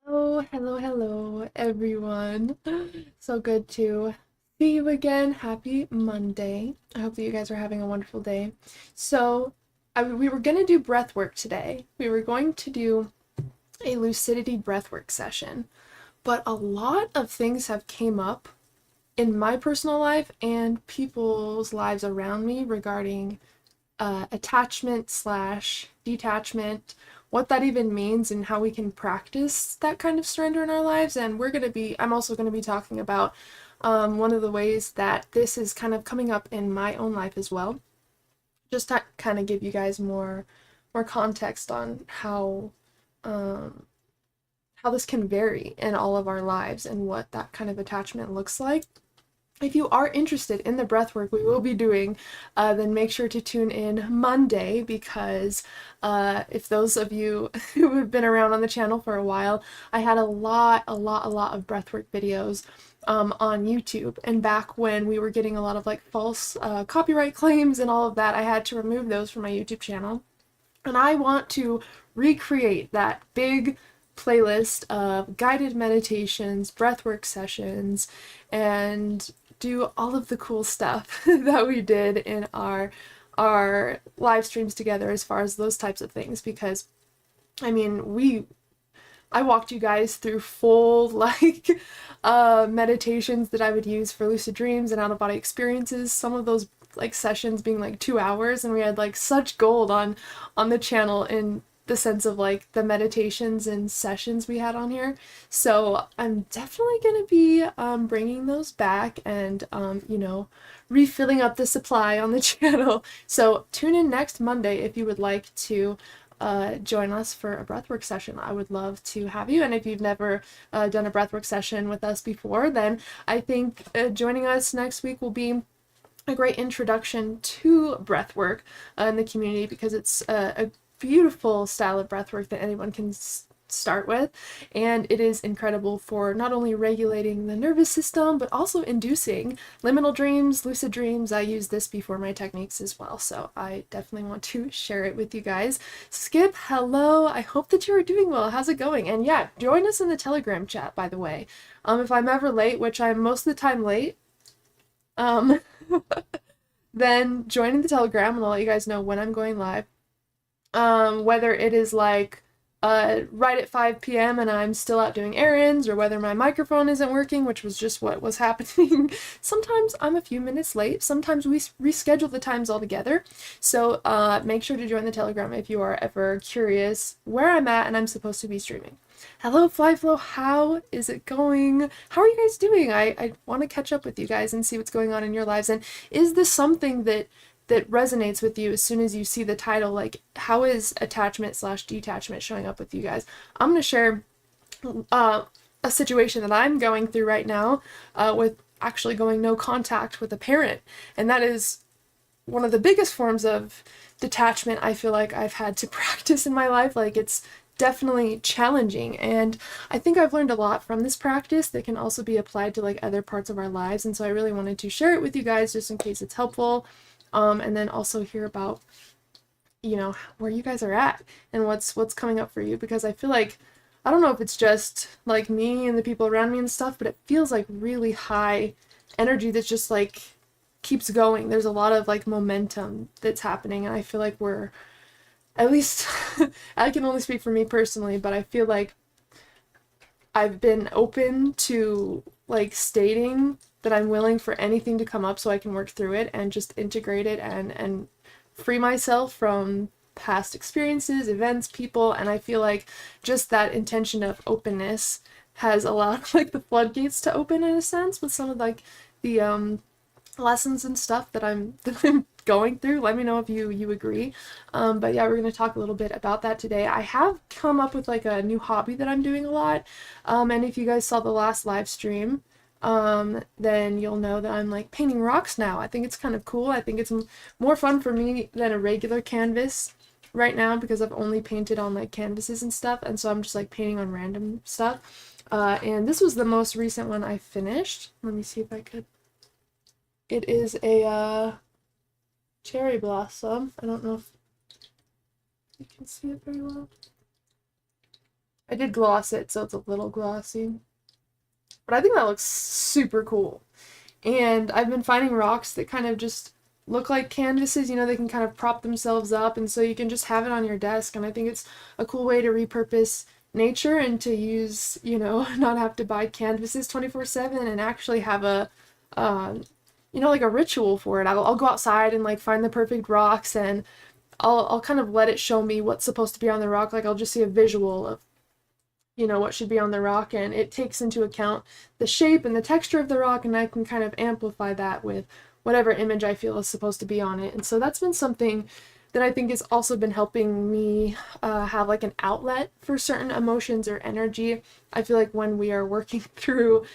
Oh, hello, everyone. So good to see you again. Happy Monday. I hope that you guys are having a wonderful day. We were going to do breath work today. We were going to do a lucidity breathwork session, but a lot of things have came up in my personal life and people's lives around me regarding attachment slash detachment, what that even means, and how we can practice that kind of surrender in our lives. And I'm also going to be talking about one of the ways that this is kind of coming up in my own life as well, just to kind of give you guys more context on how this can vary in all of our lives and what that kind of attachment looks like. If you are interested in the breath work we will be doing, then make sure to tune in Monday, because if those of you who have been around on the channel for a while, I had a lot of breathwork videos on YouTube, and back when we were getting a lot of like false copyright claims and all of that, I had to remove those from my YouTube channel. And I want to recreate that big playlist of guided meditations, breathwork sessions, and do all of the cool stuff that we did in our live streams together as far as those types of things, because I mean I walked you guys through full like meditations that I would use for lucid dreams and out-of-body experiences, some of those like sessions being like 2 hours, and we had like such gold on the channel in the sense of like the meditations and sessions we had on here. So I'm definitely going to be bringing those back and refilling up the supply on the channel. So tune in next Monday if you would like to join us for a breathwork session. I would love to have you. And if you've never done a breathwork session with us before, then I think joining us next week will be a great introduction to breathwork in the community, because it's a beautiful style of breathwork that anyone can start with, and it is incredible for not only regulating the nervous system but also inducing liminal dreams, lucid dreams. I use this before my techniques as well, so I definitely want to share it with you guys. Skip, hello, I hope that you are doing well. How's it going? And yeah, join us in the Telegram chat, by the way. If I'm ever late, which I'm most of the time late, then join in the Telegram and I'll let you guys know when I'm going live. Whether it is like right at 5 p.m. and I'm still out doing errands, or whether my microphone isn't working, which was just what was happening. Sometimes I'm a few minutes late, sometimes we reschedule the times altogether. So make sure to join the Telegram if you are ever curious where I'm at and I'm supposed to be streaming. Hello Flyflow, how is it going? How are you guys doing? I want to catch up with you guys and see what's going on in your lives. And is this something that resonates with you as soon as you see the title? Like, how is attachment slash detachment showing up with you guys? I'm going to share a situation that I'm going through right now with actually going no contact with a parent, and that is one of the biggest forms of detachment I feel like I've had to practice in my life. Like, it's definitely challenging, and I think I've learned a lot from this practice that can also be applied to like other parts of our lives, and so I really wanted to share it with you guys just in case it's helpful. And then also hear about, where you guys are at and what's coming up for you, because I feel like, I don't know if it's just like me and the people around me and stuff, but it feels like really high energy that's just like keeps going. There's a lot of like momentum that's happening, and I feel like we're, at least I can only speak for me personally, but I feel like I've been open to like stating that I'm willing for anything to come up so I can work through it and just integrate it and free myself from past experiences, events, people. And I feel like just that intention of openness has allowed like the floodgates to open in a sense with some of like the lessons and stuff that I'm going through. Let me know if you agree. But yeah, we're going to talk a little bit about that today. I have come up with like a new hobby that I'm doing a lot. And if you guys saw the last live stream, then you'll know that I'm like painting rocks now. I think it's kind of cool. I think it's more fun for me than a regular canvas right now, because I've only painted on like canvases and stuff, and so I'm just like painting on random stuff. And this was the most recent one I finished. Let me see if I could. It is a cherry blossom. I don't know if you can see it very well. I did gloss it, so it's a little glossy. But I think that looks super cool. And I've been finding rocks that kind of just look like canvases, you know, they can kind of prop themselves up, and so you can just have it on your desk. And I think it's a cool way to repurpose nature and to use, you know, not have to buy canvases 24/7 and actually have a, you know, like a ritual for it. I'll go outside and like find the perfect rocks, and I'll kind of let it show me what's supposed to be on the rock. Like I'll just see a visual of, you know, what should be on the rock, and it takes into account the shape and the texture of the rock, and I can kind of amplify that with whatever image I feel is supposed to be on it. And so that's been something that I think has also been helping me have like an outlet for certain emotions or energy. I feel like when we are working through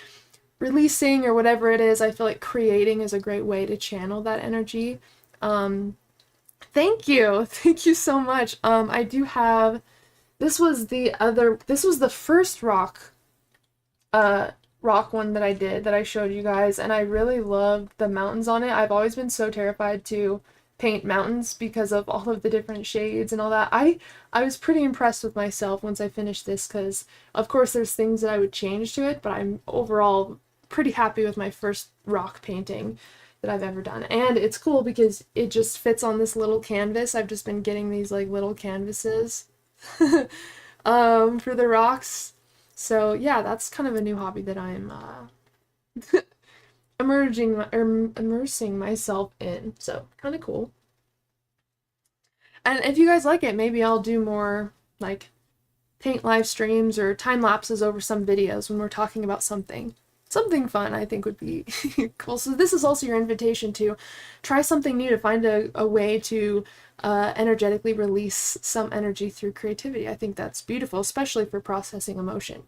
releasing or whatever it is, I feel like creating is a great way to channel that energy. Thank you. Thank you so much. I do have, this was the first rock one that I did, that I showed you guys, and I really loved the mountains on it. I've always been so terrified to paint mountains because of all of the different shades and all that. I was pretty impressed with myself once I finished this, because of course there's things that I would change to it, but I'm overall pretty happy with my first rock painting that I've ever done. And it's cool because it just fits on this little canvas. I've just been getting these like little canvases for the rocks. So yeah, that's kind of a new hobby that I'm immersing myself in. So kind of cool. And if you guys like it, maybe I'll do more like paint live streams or time lapses over some videos when we're talking about something fun. I think would be cool. So this is also your invitation to try something new, to find a way to energetically release some energy through creativity. I think that's beautiful, especially for processing emotion.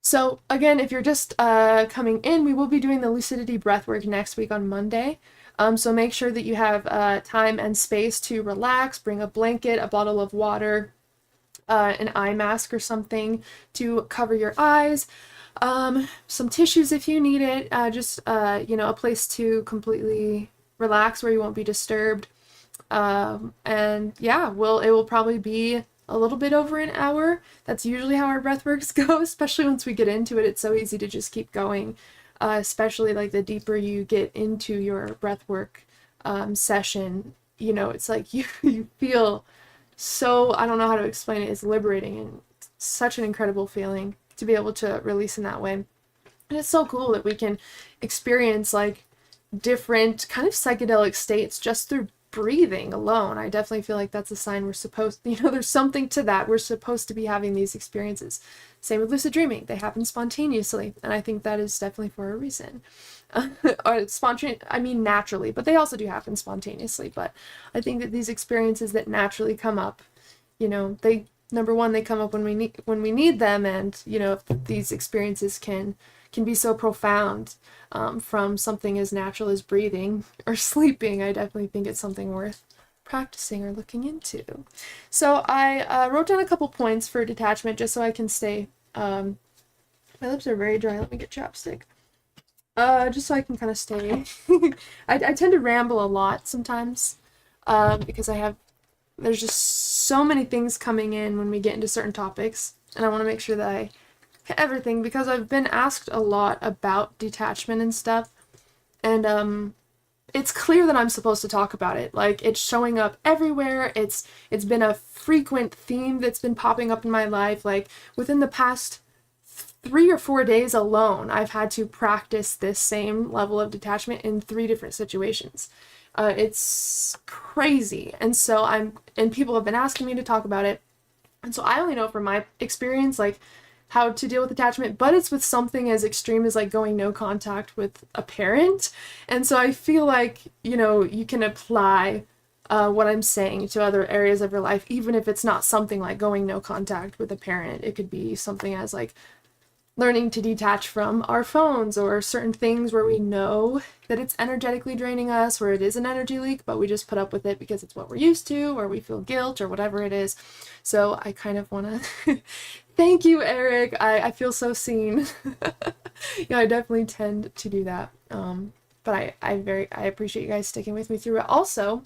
So again, if you're just coming in, we will be doing the lucidity breathwork next week on Monday. So make sure that you have time and space to relax, bring a blanket, a bottle of water, an eye mask or something to cover your eyes, some tissues if you need it, just, you know, a place to completely relax where you won't be disturbed. And yeah, it will probably be a little bit over an hour. That's usually how our breathworks go, especially once we get into it. It's so easy to just keep going, especially like the deeper you get into your breathwork session, you know, it's like you feel so, I don't know how to explain it, it's liberating and such an incredible feeling to be able to release in that way. And it's so cool that we can experience like different kind of psychedelic states just through breathing alone. I definitely feel like that's a sign we're supposed, you know, there's something to that. We're supposed to be having these experiences. Same with lucid dreaming. They happen spontaneously, and I think that is definitely for a reason. Or spontaneous, I mean naturally, but they also do happen spontaneously. But I think that these experiences that naturally come up, you know, they, number one, they come up when we need them, and you know, these experiences can be so profound, from something as natural as breathing or sleeping. I definitely think it's something worth practicing or looking into. So I wrote down a couple points for detachment just so I can stay, my lips are very dry, let me get chapstick, just so I can kind of stay I tend to ramble a lot sometimes, because there's just so many things coming in when we get into certain topics, and I want to make sure that I hit everything, because I've been asked a lot about detachment and stuff, and it's clear that I'm supposed to talk about it. Like, it's showing up everywhere. It's been a frequent theme that's been popping up in my life. Like, within the past 3 or 4 days alone, I've had to practice this same level of detachment in 3 different situations. It's crazy. And so and people have been asking me to talk about it. And so I only know from my experience, like, how to deal with attachment, but it's with something as extreme as like going no contact with a parent. And so I feel like, you know, you can apply what I'm saying to other areas of your life, even if it's not something like going no contact with a parent. It could be something as like learning to detach from our phones, or certain things where we know that it's energetically draining us, where it is an energy leak, but we just put up with it because it's what we're used to, or we feel guilt, or whatever it is. So I kind of want to thank you, Eric. I feel so seen. Yeah, I definitely tend to do that. But I appreciate you guys sticking with me through it. Also,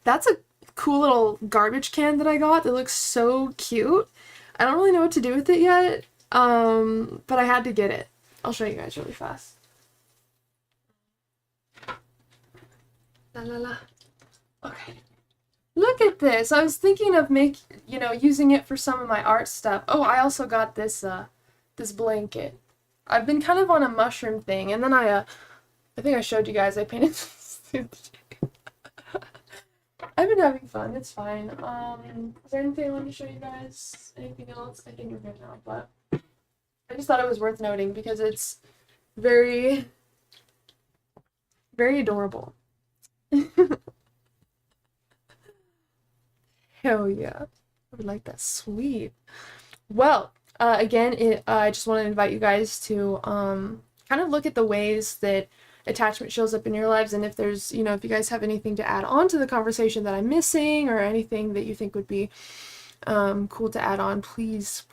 that's a cool little garbage can that I got that looks so cute. I don't really know what to do with it yet, but I had to get it. I'll show you guys really fast. La la la. Okay. Look at this. I was thinking of using it for some of my art stuff. Oh, I also got this this blanket. I've been kind of on a mushroom thing, and then I think I showed you guys I painted this the other day. I've been having fun. It's fine. Is there anything I wanted to show you guys? Anything else? I think we're good now, but I just thought it was worth noting because it's very, very adorable. Hell yeah. I would like that. Sweet. Well, again, I just want to invite you guys to kind of look at the ways that attachment shows up in your lives, and if there's, if you guys have anything to add on to the conversation that I'm missing, or anything that you think would be cool to add on, please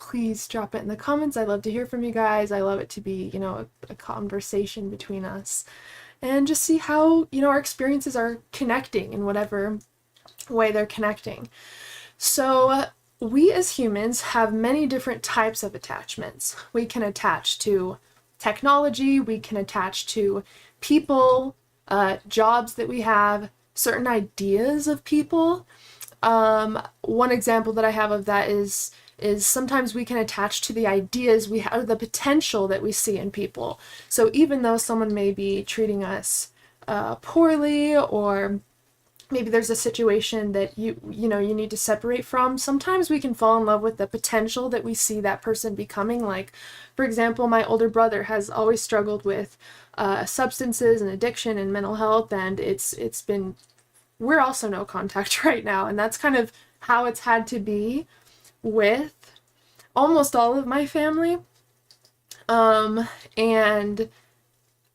drop it in the comments. I love to hear from you guys. I love it to be, a conversation between us, and just see how, our experiences are connecting in whatever way they're connecting. So we as humans have many different types of attachments. We can attach to technology, we can attach to people, jobs that we have, certain ideas of people. One example that I have of that is sometimes we can attach to the ideas we have, the potential that we see in people. So even though someone may be treating us poorly, or maybe there's a situation that you need to separate from, sometimes we can fall in love with the potential that we see that person becoming. Like, for example, my older brother has always struggled with substances and addiction and mental health, and we're also no contact right now, and that's kind of how it's had to be with almost all of my family. And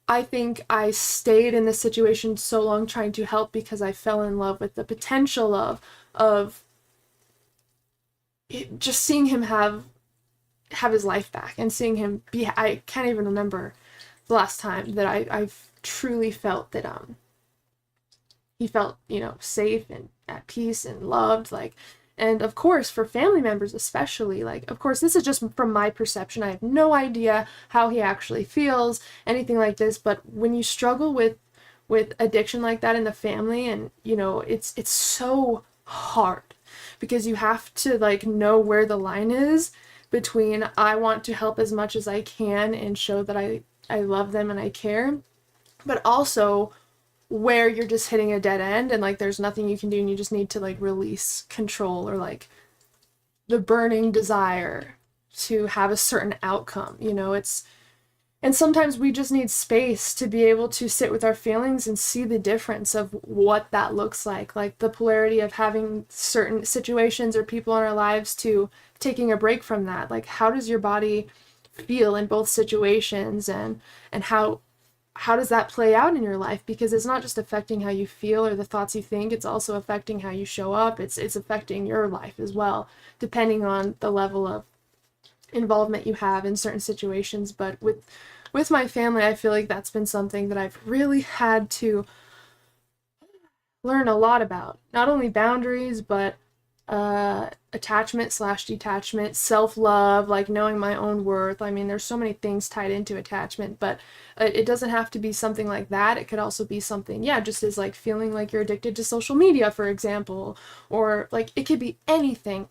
I think I stayed in this situation so long trying to help because I fell in love with the potential of just seeing him have his life back, and seeing him be, I can't even remember the last time that I've truly felt that he felt, safe and at peace and loved, like. And of course, for family members especially, like, of course, this is just from my perception. I have no idea how he actually feels, anything like this. But when you struggle with addiction like that in the family, and, it's so hard because you have to, like, know where the line is between I want to help as much as I can and show that I love them and I care, but also where you're just hitting a dead end and, like, there's nothing you can do and you just need to, like, release control, or, like, the burning desire to have a certain outcome, and sometimes we just need space to be able to sit with our feelings and see the difference of what that looks like the polarity of having certain situations or people in our lives to taking a break from that. Like, how does your body feel in both situations, and how does that play out in your life? Because it's not just affecting how you feel or the thoughts you think, it's also affecting how you show up. It's affecting your life as well, depending on the level of involvement you have in certain situations. But with my family, I feel like that's been something that I've really had to learn a lot about. Not only boundaries, but attachment/detachment, self-love, like knowing my own worth. I mean, there's so many things tied into attachment, but it doesn't have to be something like that. It could also be something, just as, like, feeling like you're addicted to social media, for example, or, like, it could be anything.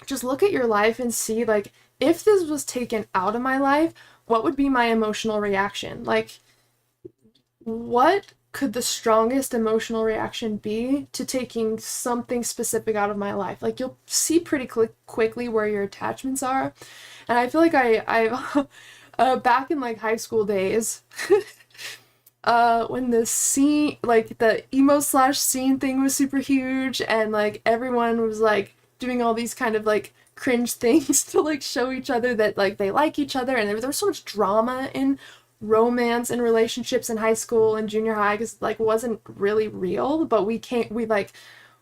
Just look at your life and see, like, if this was taken out of my life, what would be my emotional reaction? Like, what could the strongest emotional reaction be to taking something specific out of my life? Like, you'll see pretty quickly where your attachments are. And I feel like I back in, like, high school days, when the scene, like, the emo/scene thing was super huge, and, like, everyone was, like, doing all these kind of, like, cringe things to, like, show each other that, like, they like each other, and there was so much drama in romance and relationships in high school and junior high, because, like, wasn't really real, but we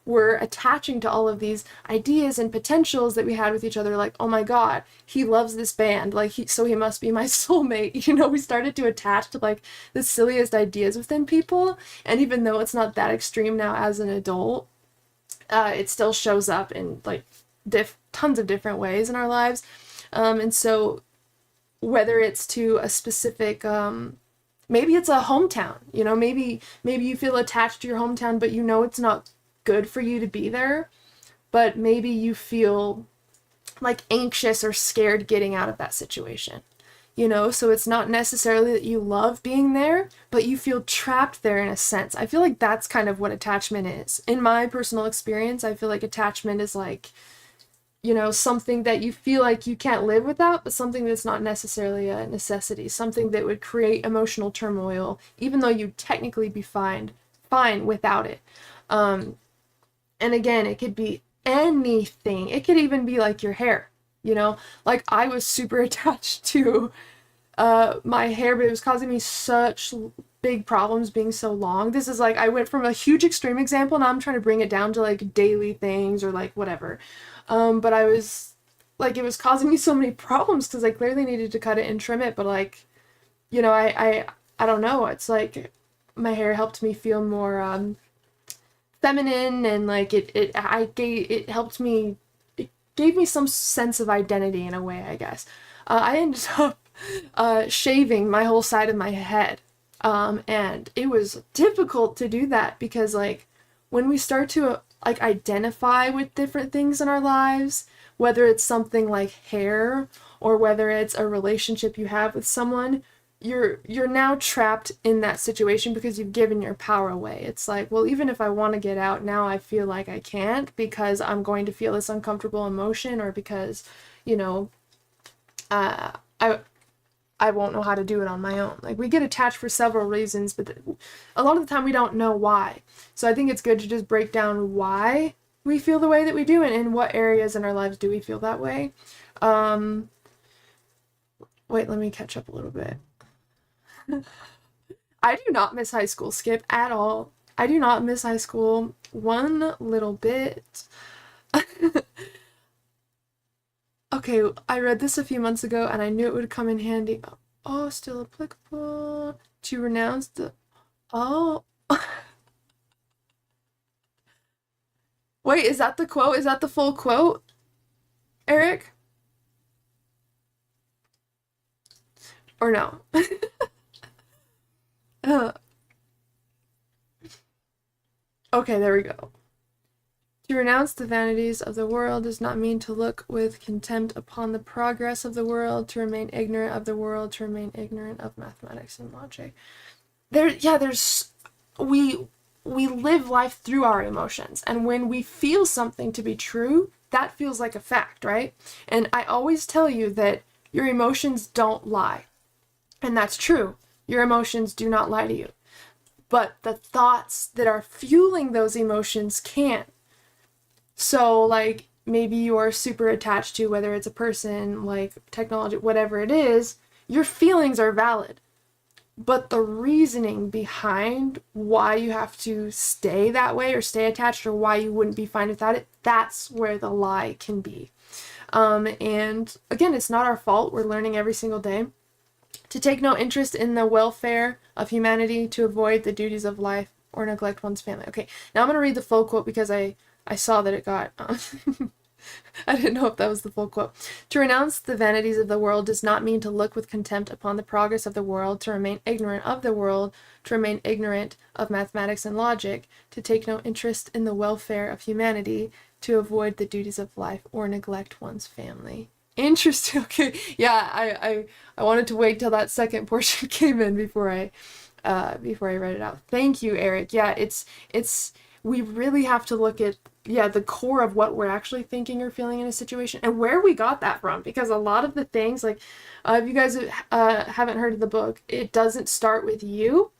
were attaching to all of these ideas and potentials that we had with each other. Like, oh my god, he loves this band, like, so he must be my soulmate. We started to attach to, like, the silliest ideas within people, and even though it's not that extreme now as an adult, it still shows up in, like, tons of different ways in our lives. And so whether it's to a specific, maybe it's a hometown, you know, maybe you feel attached to your hometown, but you know it's not good for you to be there, but maybe you feel like anxious or scared getting out of that situation, you know, so it's not necessarily that you love being there, but you feel trapped there in a sense. I feel like that's kind of what attachment is. In my personal experience, I feel like attachment is like, you know, something that you feel like you can't live without, but something that's not necessarily a necessity, something that would create emotional turmoil, even though you'd technically be fine without it. And again, it could be anything. It could even be like your hair, you know, like I was super attached to my hair, but it was causing me such big problems being so long. This is like, I went from a huge extreme example, now I'm trying to bring it down to like daily things or like whatever. But I was like, it was causing me so many problems because I clearly needed to cut it and trim it, but like, you know, I don't know, it's like my hair helped me feel more feminine, and like it helped me, it gave me some sense of identity in a way, I guess. I ended up shaving my whole side of my head, and it was difficult to do that because like when we start to like identify with different things in our lives, whether it's something like hair or whether it's a relationship you have with someone, you're now trapped in that situation because you've given your power away. It's like, well, even if I want to get out now, I feel like I can't because I'm going to feel this uncomfortable emotion, or because, you know, I won't know how to do it on my own. Like, we get attached for several reasons, but a lot of the time we don't know why. So I think it's good to just break down why we feel the way that we do, and in what areas in our lives do we feel that way. Wait, let me catch up a little bit. I do not miss high school, Skip, at all. I do not miss high school one little bit. Okay, I read this a few months ago and I knew it would come in handy. Oh, still applicable to renounce the... Oh. Wait, is that the quote? Is that the full quote, Eric? Or no? Okay, there we go. To renounce the vanities of the world does not mean to look with contempt upon the progress of the world, to remain ignorant of the world, to remain ignorant of mathematics and logic. We live life through our emotions, and when we feel something to be true, that feels like a fact, right? And I always tell you that your emotions don't lie. And that's true. Your emotions do not lie to you. But the thoughts that are fueling those emotions can. So, like, maybe you are super attached to, whether it's a person, like, technology, whatever it is, your feelings are valid. But the reasoning behind why you have to stay that way or stay attached, or why you wouldn't be fine without it, that's where the lie can be. And again, it's not our fault. We're learning every single day. To take no interest in the welfare of humanity, to avoid the duties of life, or neglect one's family. Okay, now I'm going to read the full quote because I saw that it got... I didn't know if that was the full quote. To renounce the vanities of the world does not mean to look with contempt upon the progress of the world, to remain ignorant of the world, to remain ignorant of mathematics and logic, to take no interest in the welfare of humanity, to avoid the duties of life, or neglect one's family. Interesting. Okay, yeah, I wanted to wait till that second portion came in before I read it out. Thank you, Eric. Yeah, it's we really have to look at the core of what we're actually thinking or feeling in a situation, and where we got that from, because a lot of the things, like, if you guys haven't heard of the book, It Doesn't Start With You,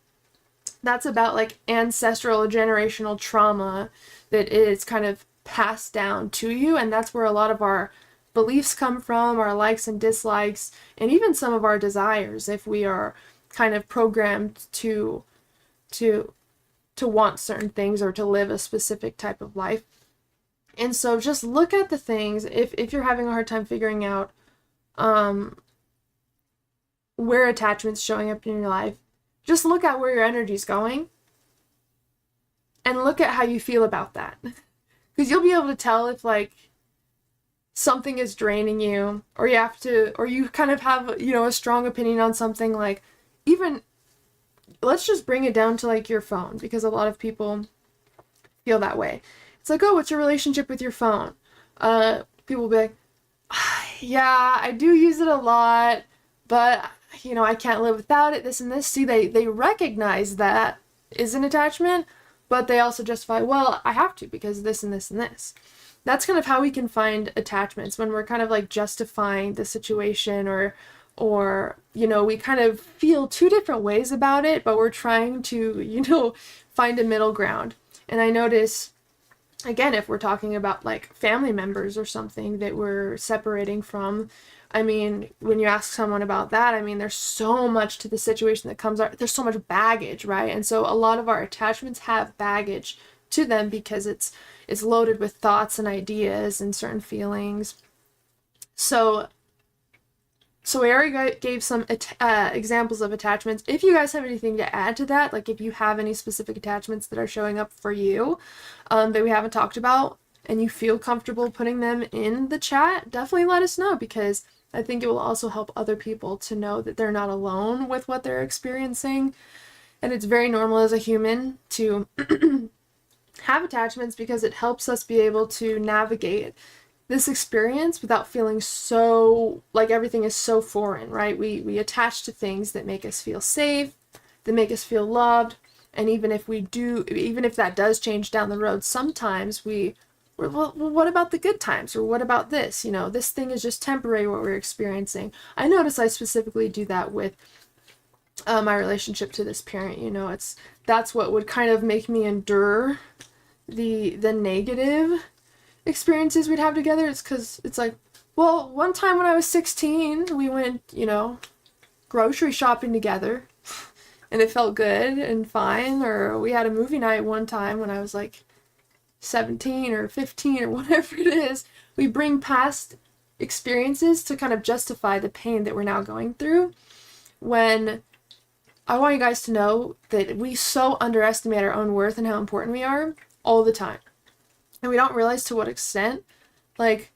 that's about, like, ancestral generational trauma that is kind of passed down to you, and that's where a lot of our beliefs come from, our likes and dislikes, and even some of our desires, if we are kind of programmed to want certain things or to live a specific type of life. And so just look at the things, if you're having a hard time figuring out where attachment's showing up in your life, just look at where your energy's going and look at how you feel about that. Because you'll be able to tell if, like, something is draining you, or you kind of have, you know, a strong opinion on something, like, even, let's just bring it down to like your phone, because a lot of people feel that way. It's like, oh, what's your relationship with your phone? People will be like, yeah, I do use it a lot, but, you know, I can't live without it, this and this. See, they recognize that is an attachment, but they also justify, well, I have to because this and this and this. That's kind of how we can find attachments, when we're kind of like justifying the situation, or, you know, we kind of feel two different ways about it, but we're trying to, you know, find a middle ground. And I notice, again, if we're talking about like family members or something that we're separating from, I mean, when you ask someone about that, I mean, there's so much to the situation that comes out. There's so much baggage, right? And so a lot of our attachments have baggage to them because it's loaded with thoughts and ideas and certain feelings. So we already gave some examples of attachments. If you guys have anything to add to that, like if you have any specific attachments that are showing up for you that we haven't talked about, and you feel comfortable putting them in the chat, definitely let us know, because I think it will also help other people to know that they're not alone with what they're experiencing. And it's very normal as a human to have attachments, because it helps us be able to navigate this experience without feeling so like everything is so foreign, right? We attach to things that make us feel safe, that make us feel loved, and even if that does change down the road, sometimes well, what about the good times? Or what about this? You know, this thing is just temporary, what we're experiencing. I notice I specifically do that with my relationship to this parent. You know, that's what would kind of make me endure the negative experiences we'd have together. It's because it's like, well, one time when I was 16, we went, you know, grocery shopping together, and it felt good and fine. Or we had a movie night one time when I was like 17 or 15 or whatever it is. We bring past experiences to kind of justify the pain that we're now going through, when I want you guys to know that we so underestimate our own worth and how important we are all the time. And we don't realize to what extent. Like,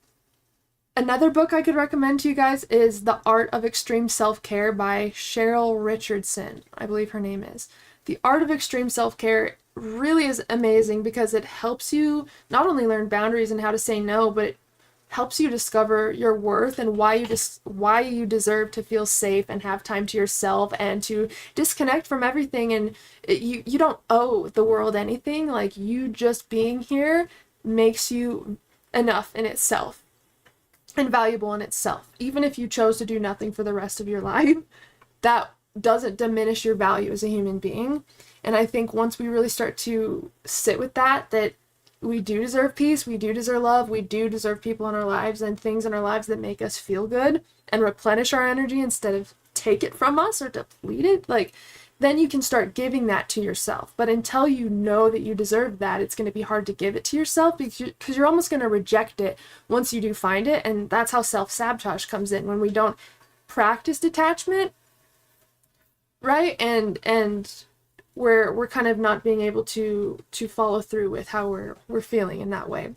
another book I could recommend to you guys is The Art of Extreme Self-Care by Cheryl Richardson, I believe her name is. The Art of Extreme Self-Care really is amazing, because it helps you not only learn boundaries and how to say no, but it helps you discover your worth and why you deserve to feel safe and have time to yourself and to disconnect from everything. And you don't owe the world anything. Like, you just being here makes you enough in itself and valuable in itself. Even if you chose to do nothing for the rest of your life, that doesn't diminish your value as a human being. And I think once we really start to sit with that we do deserve peace, we do deserve love, we do deserve people in our lives and things in our lives that make us feel good and replenish our energy instead of take it from us or deplete it, like, then you can start giving that to yourself. But until you know that you deserve that, it's going to be hard to give it to yourself, because you're almost going to reject it once you do find it. And that's how self-sabotage comes in, when we don't practice detachment, right? And we're kind of not being able to follow through with how we're feeling in that way.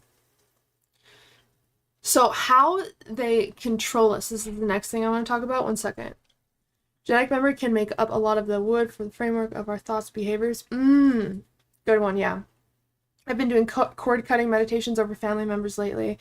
So how they control us, this is the next thing I want to talk about. One second. Genetic memory can make up a lot of the wood for the framework of our thoughts, behaviors. Good one, yeah. I've been doing cord cutting meditations over family members lately.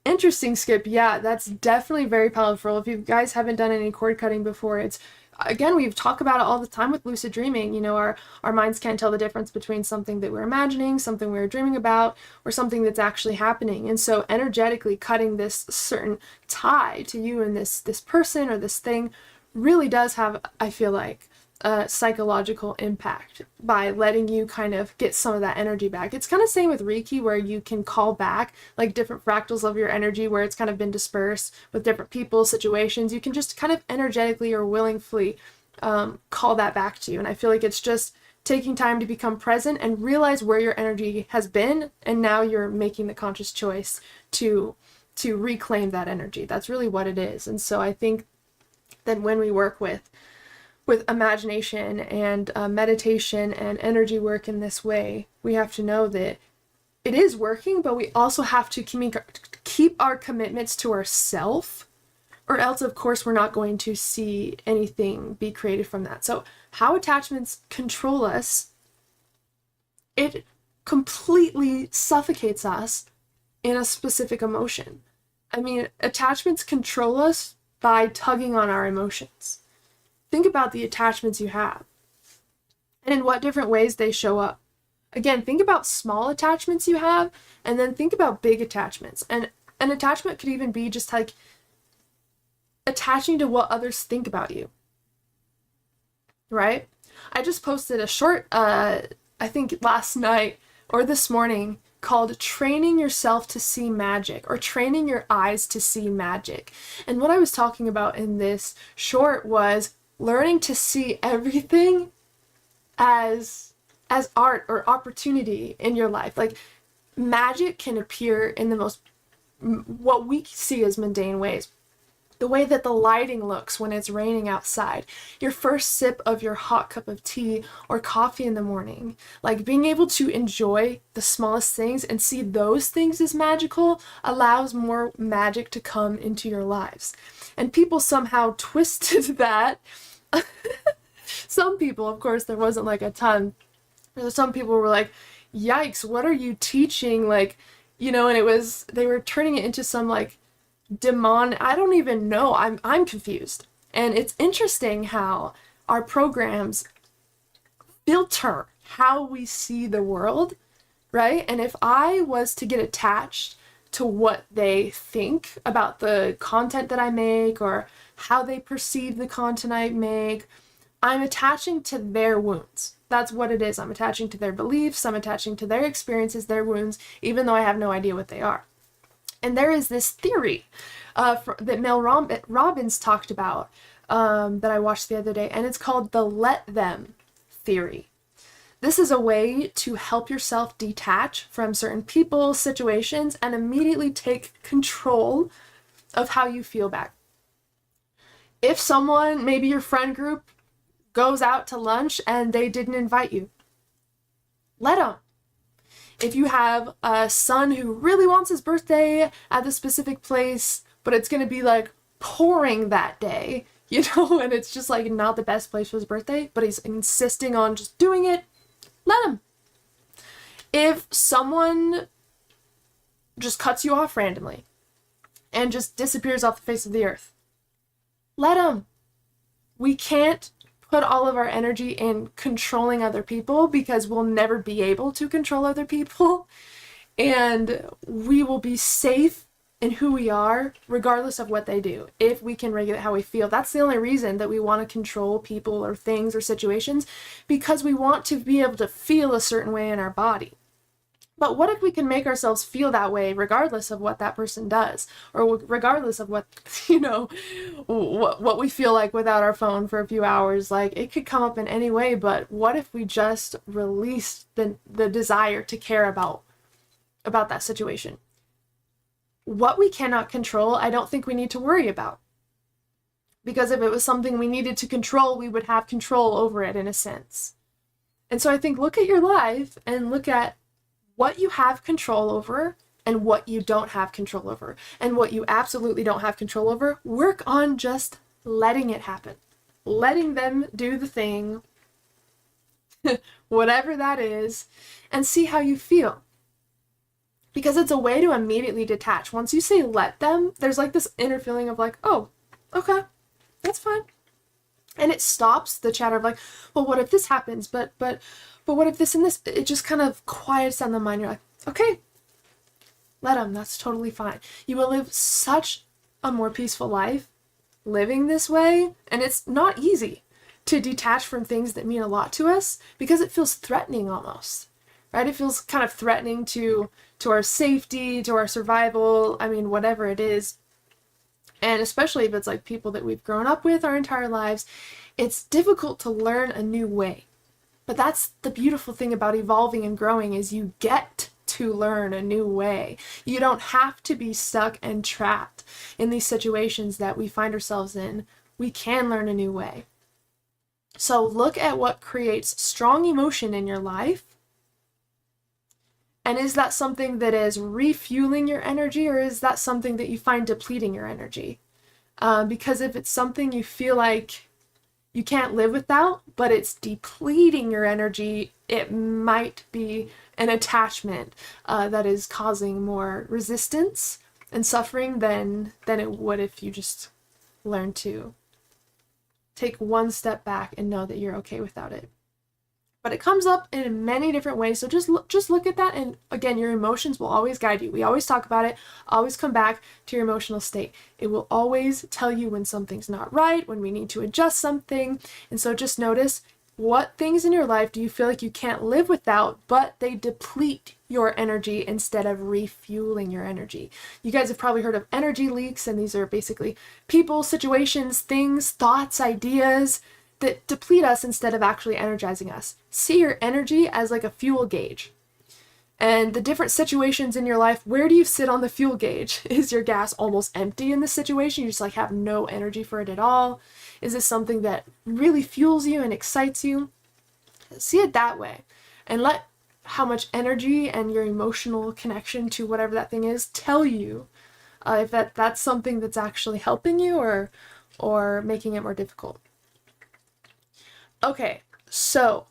Interesting, Skip. Yeah, that's definitely very powerful. If you guys haven't done any cord cutting before, it's, again, we've talked about it all the time with lucid dreaming. You know, our minds can't tell the difference between something that we're imagining, something we're dreaming about, or something that's actually happening. And so energetically cutting this certain tie to you and this person or this thing really does have, I feel like, a psychological impact by letting you kind of get some of that energy back. It's kind of same with Reiki, where you can call back like different fractals of your energy where it's kind of been dispersed with different people, situations. You can just kind of energetically or willingly call that back to you. And I feel like it's just taking time to become present and realize where your energy has been, and now you're making the conscious choice to reclaim that energy. That's really what it is. And so I think that when we work with imagination and meditation and energy work in this way, we have to know that it is working, but we also have to keep our commitments to ourselves, or else, of course, we're not going to see anything be created from that. So how attachments control us, it completely suffocates us in a specific emotion. I mean, attachments control us by tugging on our emotions. Think about the attachments you have and in what different ways they show up. Again, think about small attachments you have, and then think about big attachments. And an attachment could even be just like attaching to what others think about you, right? I just posted a short, I think last night or this morning, called Training Yourself to See Magic, or Training Your Eyes to See Magic. And what I was talking about in this short was learning to see everything as art or opportunity in your life. Like, magic can appear in the most, what we see as mundane ways. The way that the lighting looks when it's raining outside, your first sip of your hot cup of tea or coffee in the morning, like being able to enjoy the smallest things and see those things as magical allows more magic to come into your lives. And people somehow twisted that. Some people, of course, there wasn't like a ton. Some people were like, yikes, what are you teaching? Like, you know, and it was, they were turning it into some like I don't even know. I'm confused. And it's interesting how our programs filter how we see the world, right? And if I was to get attached to what they think about the content that I make or how they perceive the content I make, I'm attaching to their wounds. That's what it is. I'm attaching to their beliefs. I'm attaching to their experiences, their wounds, even though I have no idea what they are. And there is this theory that Mel Robbins talked about that I watched the other day, and it's called the let them theory. This is a way to help yourself detach from certain people, situations, and immediately take control of how you feel back. If someone, maybe your friend group, goes out to lunch and they didn't invite you, let them. If you have a son who really wants his birthday at the specific place, but it's going to be like pouring that day, you know, and it's just like not the best place for his birthday, but he's insisting on just doing it, let him. If someone just cuts you off randomly and just disappears off the face of the earth, let him. We can't put all of our energy in controlling other people because we'll never be able to control other people, and we will be safe in who we are regardless of what they do if we can regulate how we feel. That's the only reason that we want to control people or things or situations, because we want to be able to feel a certain way in our body. But what if we can make ourselves feel that way regardless of what that person does, or regardless of what, you know, what we feel like without our phone for a few hours? Like, it could come up in any way, but what if we just released the desire to care about that situation? What we cannot control, I don't think we need to worry about. Because if it was something we needed to control, we would have control over it in a sense. And so I think look at your life and look at what you have control over and what you don't have control over. And what you absolutely don't have control over, work on just letting it happen. Letting them do the thing, whatever that is, and see how you feel. Because it's a way to immediately detach. Once you say let them, there's like this inner feeling of like, oh, okay, that's fine. And it stops the chatter of like, well, what if this happens? But what if this and this? It just kind of quiets down the mind. You're like, okay, let them. That's totally fine. You will live such a more peaceful life living this way. And it's not easy to detach from things that mean a lot to us because it feels threatening almost, right? It feels kind of threatening to our safety, to our survival. I mean, whatever it is. And especially if it's like people that we've grown up with our entire lives, it's difficult to learn a new way. But that's the beautiful thing about evolving and growing, is you get to learn a new way. You don't have to be stuck and trapped in these situations that we find ourselves in. We can learn a new way. So look at what creates strong emotion in your life And is that something that is refueling your energy, or is that something that you find depleting your energy? Because if it's something you feel like you can't live without, but it's depleting your energy, it might be an attachment that is causing more resistance and suffering than it would if you just learn to take one step back and know that you're okay without it. But it comes up in many different ways, so just look at that, and again, your emotions will always guide you. We always talk about it, always come back to your emotional state. It will always tell you when something's not right, when we need to adjust something, and so just notice what things in your life do you feel like you can't live without, but they deplete your energy instead of refueling your energy. You guys have probably heard of energy leaks, and these are basically people, situations, things, thoughts, ideas that deplete us instead of actually energizing us. See your energy as like a fuel gauge. And the different situations in your life, where do you sit on the fuel gauge? Is your gas almost empty in this situation? You just like have no energy for it at all? Is this something that really fuels you and excites you? See it that way. And let how much energy and your emotional connection to whatever that thing is tell you if that's something that's actually helping you or making it more difficult. Okay, so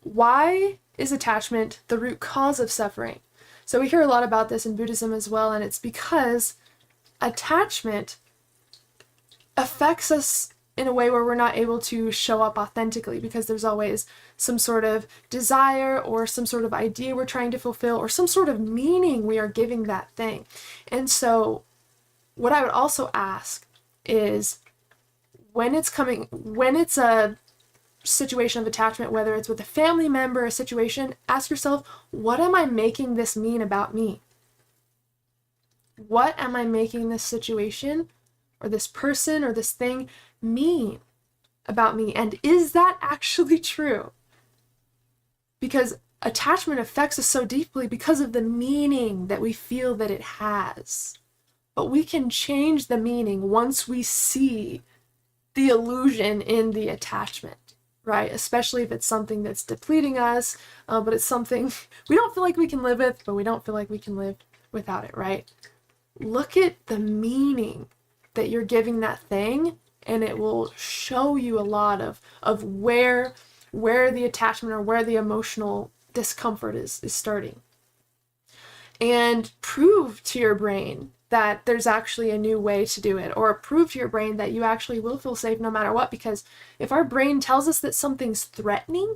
why is attachment the root cause of suffering? So we hear a lot about this in Buddhism as well, and it's because attachment affects us in a way where we're not able to show up authentically, because there's always some sort of desire or some sort of idea we're trying to fulfill or some sort of meaning we are giving that thing. And so what I would also ask is when it's a situation of attachment, whether it's with a family member, a situation, ask yourself, what am I making this mean about me? What am I making this situation or this person or this thing mean about me? And is that actually true? Because attachment affects us so deeply because of the meaning that we feel that it has. But we can change the meaning once we see the illusion in the attachment. Right? Especially if it's something that's depleting us, but it's something we don't feel like we can live with, but we don't feel like we can live without it, right? Look at the meaning that you're giving that thing, and it will show you a lot of where the attachment or where the emotional discomfort is starting. And prove to your brain that there's actually a new way to do it, or prove to your brain that you actually will feel safe no matter what, because if our brain tells us that something's threatening,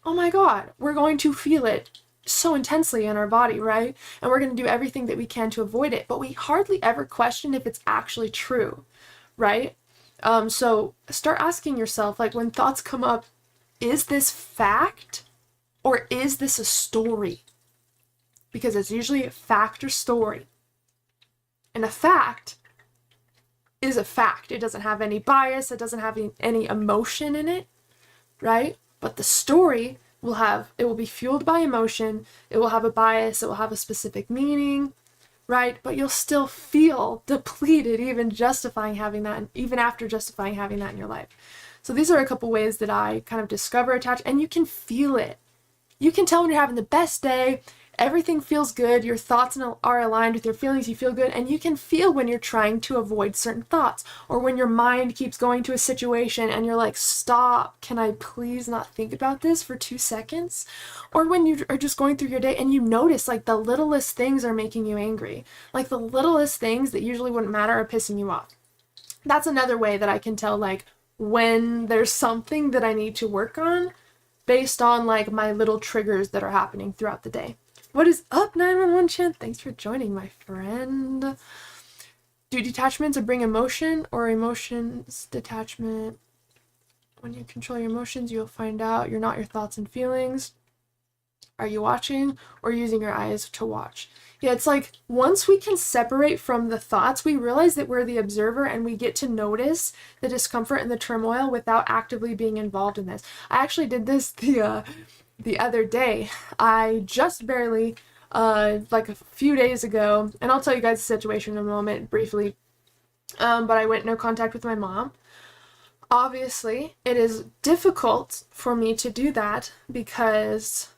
oh my God, we're going to feel it so intensely in our body, right? And we're going to do everything that we can to avoid it, but we hardly ever question if it's actually true, right? So start asking yourself, like when thoughts come up, is this fact or is this a story? Because it's usually a fact or story. And a fact is a fact. It doesn't have any bias. It doesn't have any emotion in it, right? But the story will be fueled by emotion. It will have a bias. It will have a specific meaning, right? But you'll still feel depleted even justifying having that, even after justifying having that in your life. So these are a couple ways that I kind of discover attachment, and you can feel it. You can tell when you're having the best day. Everything feels good, your thoughts are aligned with your feelings, you feel good, and you can feel when you're trying to avoid certain thoughts, or when your mind keeps going to a situation and you're like, stop, can I please not think about this for 2 seconds? Or when you are just going through your day and you notice like the littlest things are making you angry, like the littlest things that usually wouldn't matter are pissing you off. That's another way that I can tell like when there's something that I need to work on based on like my little triggers that are happening throughout the day. What is up, 911 Chan? Thanks for joining, my friend. Do detachments bring emotion or emotions detachment? When you control your emotions, you'll find out you're not your thoughts and feelings. Are you watching or using your eyes to watch? Yeah, it's like once we can separate from the thoughts, we realize that we're the observer and we get to notice the discomfort and the turmoil without actively being involved in this. I actually did this the other day. I just barely, like a few days ago, and I'll tell you guys the situation in a moment briefly, but I went no contact with my mom. Obviously, it is difficult for me to do that because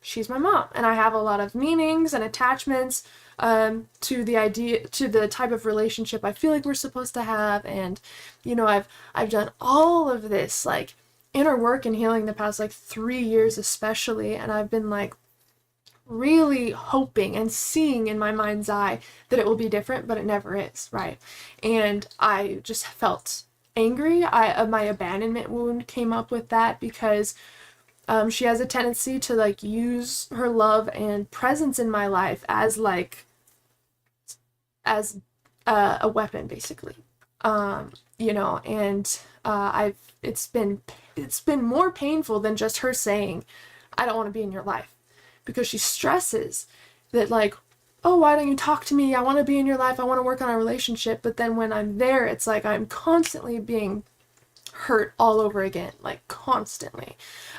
she's my mom, and I have a lot of meanings and attachments to the idea, to the type of relationship I feel like we're supposed to have. And you know, I've done all of this like inner work and healing the past like 3 years especially, and I've been like really hoping and seeing in my mind's eye that it will be different, but it never is, right? And I just felt angry. My abandonment wound came up with that, because she has a tendency to like use her love and presence in my life as like a weapon, basically. You know, and it's been more painful than just her saying, I don't want to be in your life, because she stresses that like, oh, why don't you talk to me? I want to be in your life. I want to work on our relationship. But then when I'm there, it's like I'm constantly being hurt all over again, like constantly.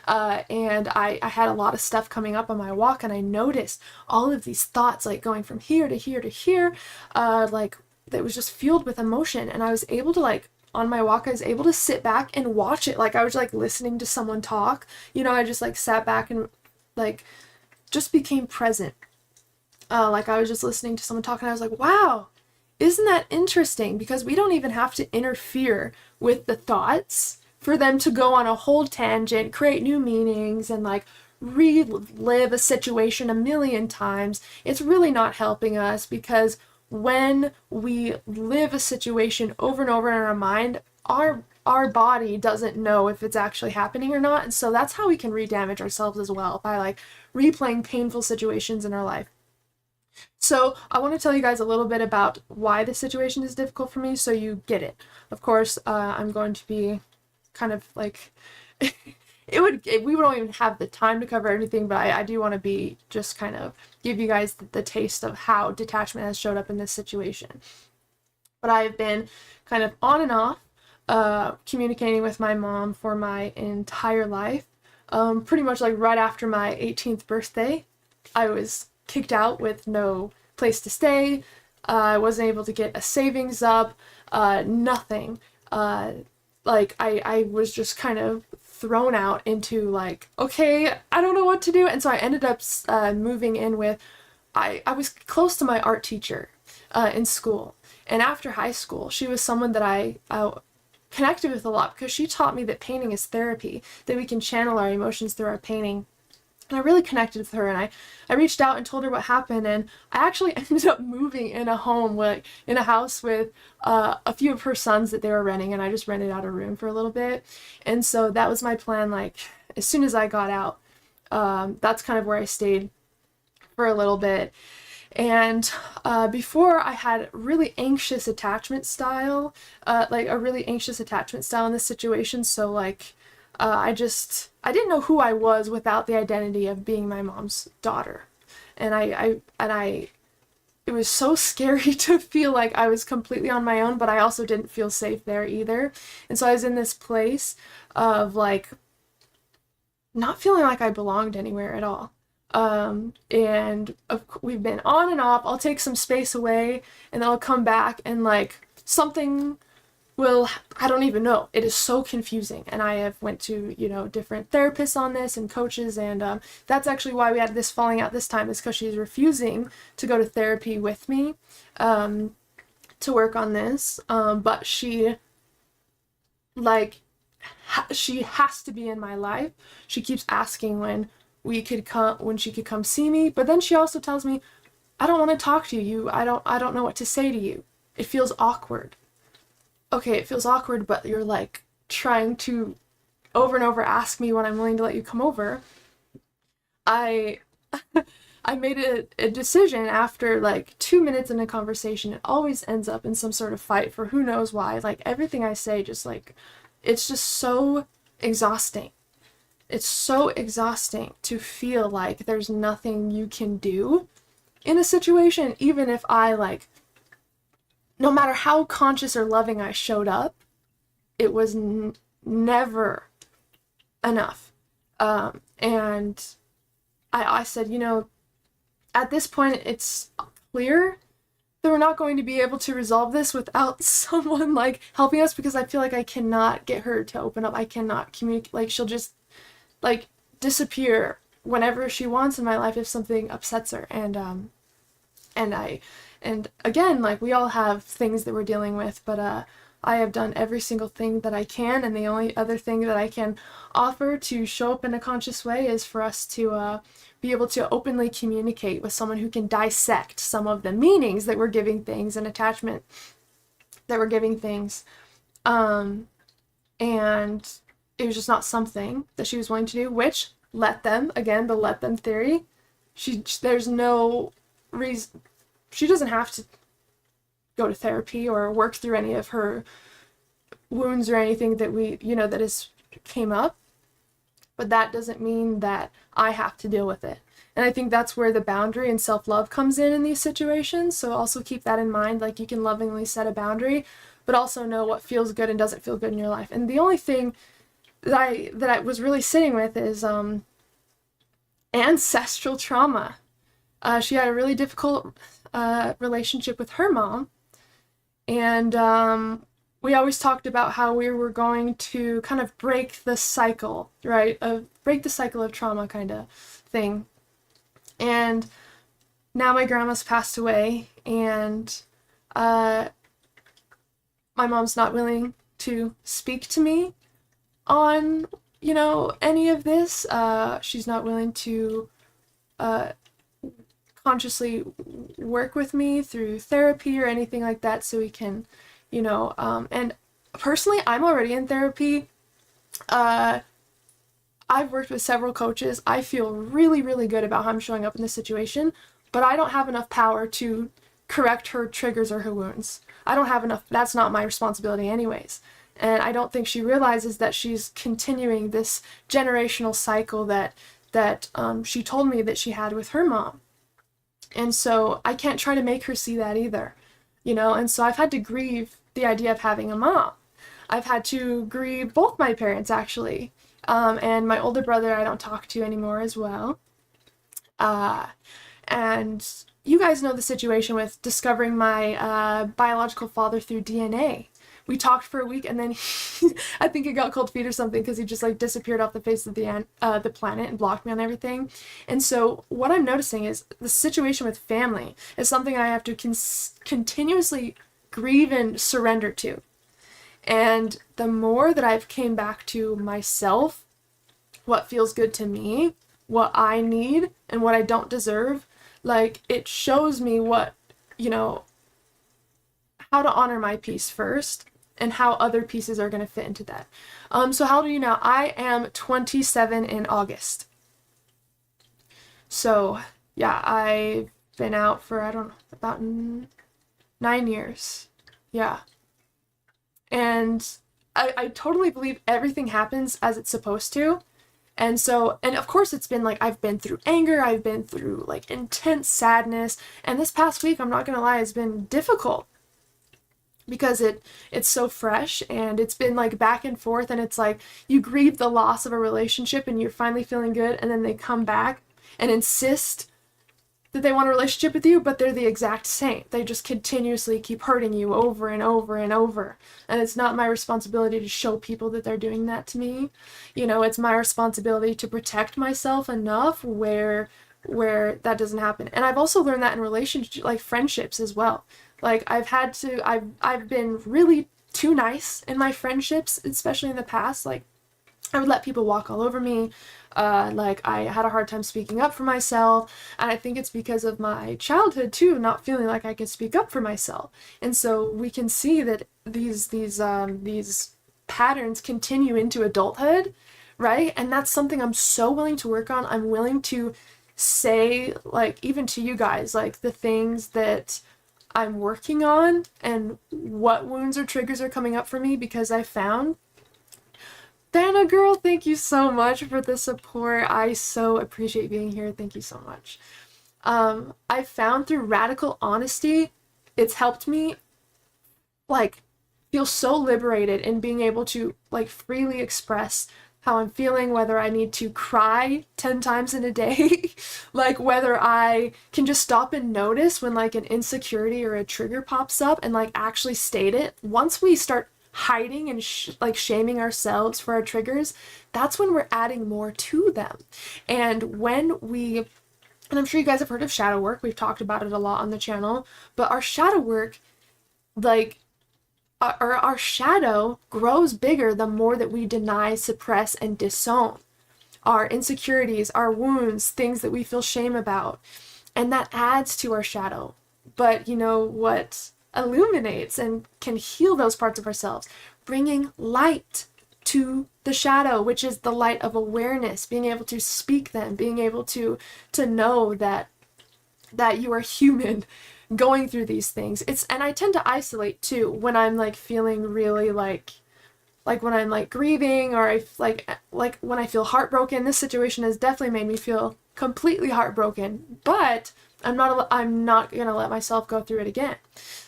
And I had a lot of stuff coming up on my walk, and I noticed all of these thoughts like going from here to here to here, like that was just fueled with emotion. And I was able to like, on my walk, I was able to sit back and watch it. Like I was like listening to someone talk, you know, I just like sat back and like just became present. Like I was just listening to someone talk, and I was like, wow, isn't that interesting? Because we don't even have to interfere with the thoughts for them to go on a whole tangent, create new meanings, and like relive a situation a million times. It's really not helping us, because when we live a situation over and over in our mind, our body doesn't know if it's actually happening or not. And so that's how we can re-damage ourselves as well, by like replaying painful situations in our life. So I want to tell you guys a little bit about why this situation is difficult for me, so you get it. Of course, I'm going to be kind of like, we don't even have the time to cover everything, but I do want to be just kind of give you guys the taste of how detachment has showed up in this situation. But I've been kind of on and off communicating with my mom for my entire life. Pretty much like right after my 18th birthday, I was kicked out with no place to stay. I wasn't able to get a savings up, nothing. Like I was just kind of thrown out into like, okay, I don't know what to do. And so I ended up moving in with, I was close to my art teacher in school. And after high school, she was someone that I connected with a lot, because she taught me that painting is therapy, that we can channel our emotions through our painting. And I really connected with her, and I reached out and told her what happened, and I actually ended up moving in a home, like in a house with a few of her sons that they were renting, and I just rented out a room for a little bit. And so that was my plan, like as soon as I got out, that's kind of where I stayed for a little bit. And before, I had really anxious attachment style, like a really anxious attachment style in this situation. So like I didn't know who I was without the identity of being my mom's daughter. And it was so scary to feel like I was completely on my own, but I also didn't feel safe there either. And so I was in this place of like not feeling like I belonged anywhere at all. And we've been on and off. I'll take some space away, and then I'll come back, and like something will, I don't even know. It is so confusing. And I have went to, you know, different therapists on this and coaches, and that's actually why we had this falling out this time, is because she's refusing to go to therapy with me to work on this. But she, like, she has to be in my life. She keeps asking when she could come see me, but then she also tells me, I don't want to talk to you. I don't know what to say to you. It feels awkward. Okay, it feels awkward, but you're like trying to over and over ask me when I'm willing to let you come over. I made a decision after like 2 minutes in a conversation. It always ends up in some sort of fight for who knows why. Like everything I say, just like, it's just so exhausting. It's so exhausting to feel like there's nothing you can do in a situation, even if I like, no matter how conscious or loving I showed up, it was never enough. And I said, you know, at this point, it's clear that we're not going to be able to resolve this without someone like helping us, because I feel like I cannot get her to open up. I cannot communicate. Like she'll just like disappear whenever she wants in my life if something upsets her. And again, like, we all have things that we're dealing with, but I have done every single thing that I can, and the only other thing that I can offer to show up in a conscious way is for us to be able to openly communicate with someone who can dissect some of the meanings that we're giving things and attachment that we're giving things. And it was just not something that she was willing to do, which, let them, again, the let them theory, there's no reason, she doesn't have to go to therapy or work through any of her wounds or anything that that has came up, but that doesn't mean that I have to deal with it. And I think that's where the boundary and self-love comes in these situations. So also keep that in mind. Like, you can lovingly set a boundary, but also know what feels good and doesn't feel good in your life. And the only thing that I was really sitting with is ancestral trauma. She had a really difficult relationship with her mom, and we always talked about how we were going to kind of break the cycle, right? Break the cycle of trauma kind of thing. And now my grandma's passed away, and my mom's not willing to speak to me on, any of this. She's not willing to consciously work with me through therapy or anything like that, so we can, and personally, I'm already in therapy. I've worked with several coaches. I feel really, really good about how I'm showing up in this situation, but I don't have enough power to correct her triggers or her wounds. I don't have enough. That's not my responsibility anyways. And I don't think she realizes that she's continuing this generational cycle that she told me that she had with her mom. And so I can't try to make her see that either, and so I've had to grieve the idea of having a mom. I've had to grieve both my parents, actually, and my older brother I don't talk to anymore as well. And you guys know the situation with discovering my biological father through DNA. We talked for a week, and then I think he got cold feet or something, because he just disappeared off the face of the planet and blocked me on everything. And so what I'm noticing is the situation with family is something I have to continuously grieve and surrender to. And the more that I've came back to myself, what feels good to me, what I need, and what I don't deserve, it shows me what, how to honor my peace first, and how other pieces are going to fit into that. So how old are you now? I am 27 in August. So, yeah, I've been out for, about 9 years. Yeah. And I totally believe everything happens as it's supposed to. And so, and of course it's been I've been through anger, I've been through intense sadness, and this past week, I'm not going to lie, has been difficult. Because it's so fresh, and it's been back and forth, and it's you grieve the loss of a relationship and you're finally feeling good, and then they come back and insist that they want a relationship with you, but they're the exact same. They just continuously keep hurting you over and over and over. And it's not my responsibility to show people that they're doing that to me. It's my responsibility to protect myself enough where that doesn't happen. And I've also learned that in relationships, friendships as well. I've been really too nice in my friendships, especially in the past. I would let people walk all over me. I had a hard time speaking up for myself, and I think it's because of my childhood too, not feeling like I could speak up for myself. And so we can see that these patterns continue into adulthood, right? And that's something I'm so willing to work on. I'm willing to say, even to you guys, the things that I'm working on and what wounds or triggers are coming up for me, because I found, Dana girl, thank you so much for the support. I so appreciate being here. Thank you so much. I found through radical honesty, it's helped me feel so liberated in being able to freely express how I'm feeling, whether I need to cry 10 times in a day, whether I can just stop and notice when an insecurity or a trigger pops up and actually state it. Once we start hiding and like shaming ourselves for our triggers, that's when we're adding more to them. And when we, and I'm sure you guys have heard of shadow work, we've talked about it a lot on the channel, but our shadow work, like, our shadow grows bigger the more that we deny, suppress, and disown our insecurities, our wounds, things that we feel shame about. And that adds to our shadow. But you know what illuminates and can heal those parts of ourselves? Bringing light to the shadow, which is the light of awareness, being able to speak them, being able to know that you are human going through these things. And I tend to isolate too when I'm like feeling really like when I'm like grieving, or like when I feel heartbroken. This situation has definitely made me feel completely heartbroken, but I'm not gonna let myself go through it again.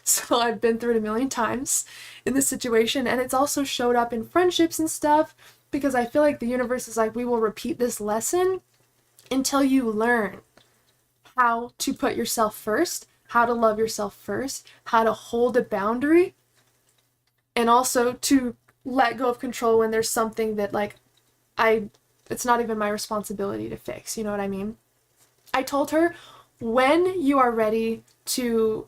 So I've been through it a million times in this situation, and it's also showed up in friendships and stuff, because I feel like the universe is like, we will repeat this lesson until you learn how to put yourself first, how to love yourself first, how to hold a boundary, and also to let go of control when there's something that like it's not even my responsibility to fix. You know what I mean? I told her, when you are ready to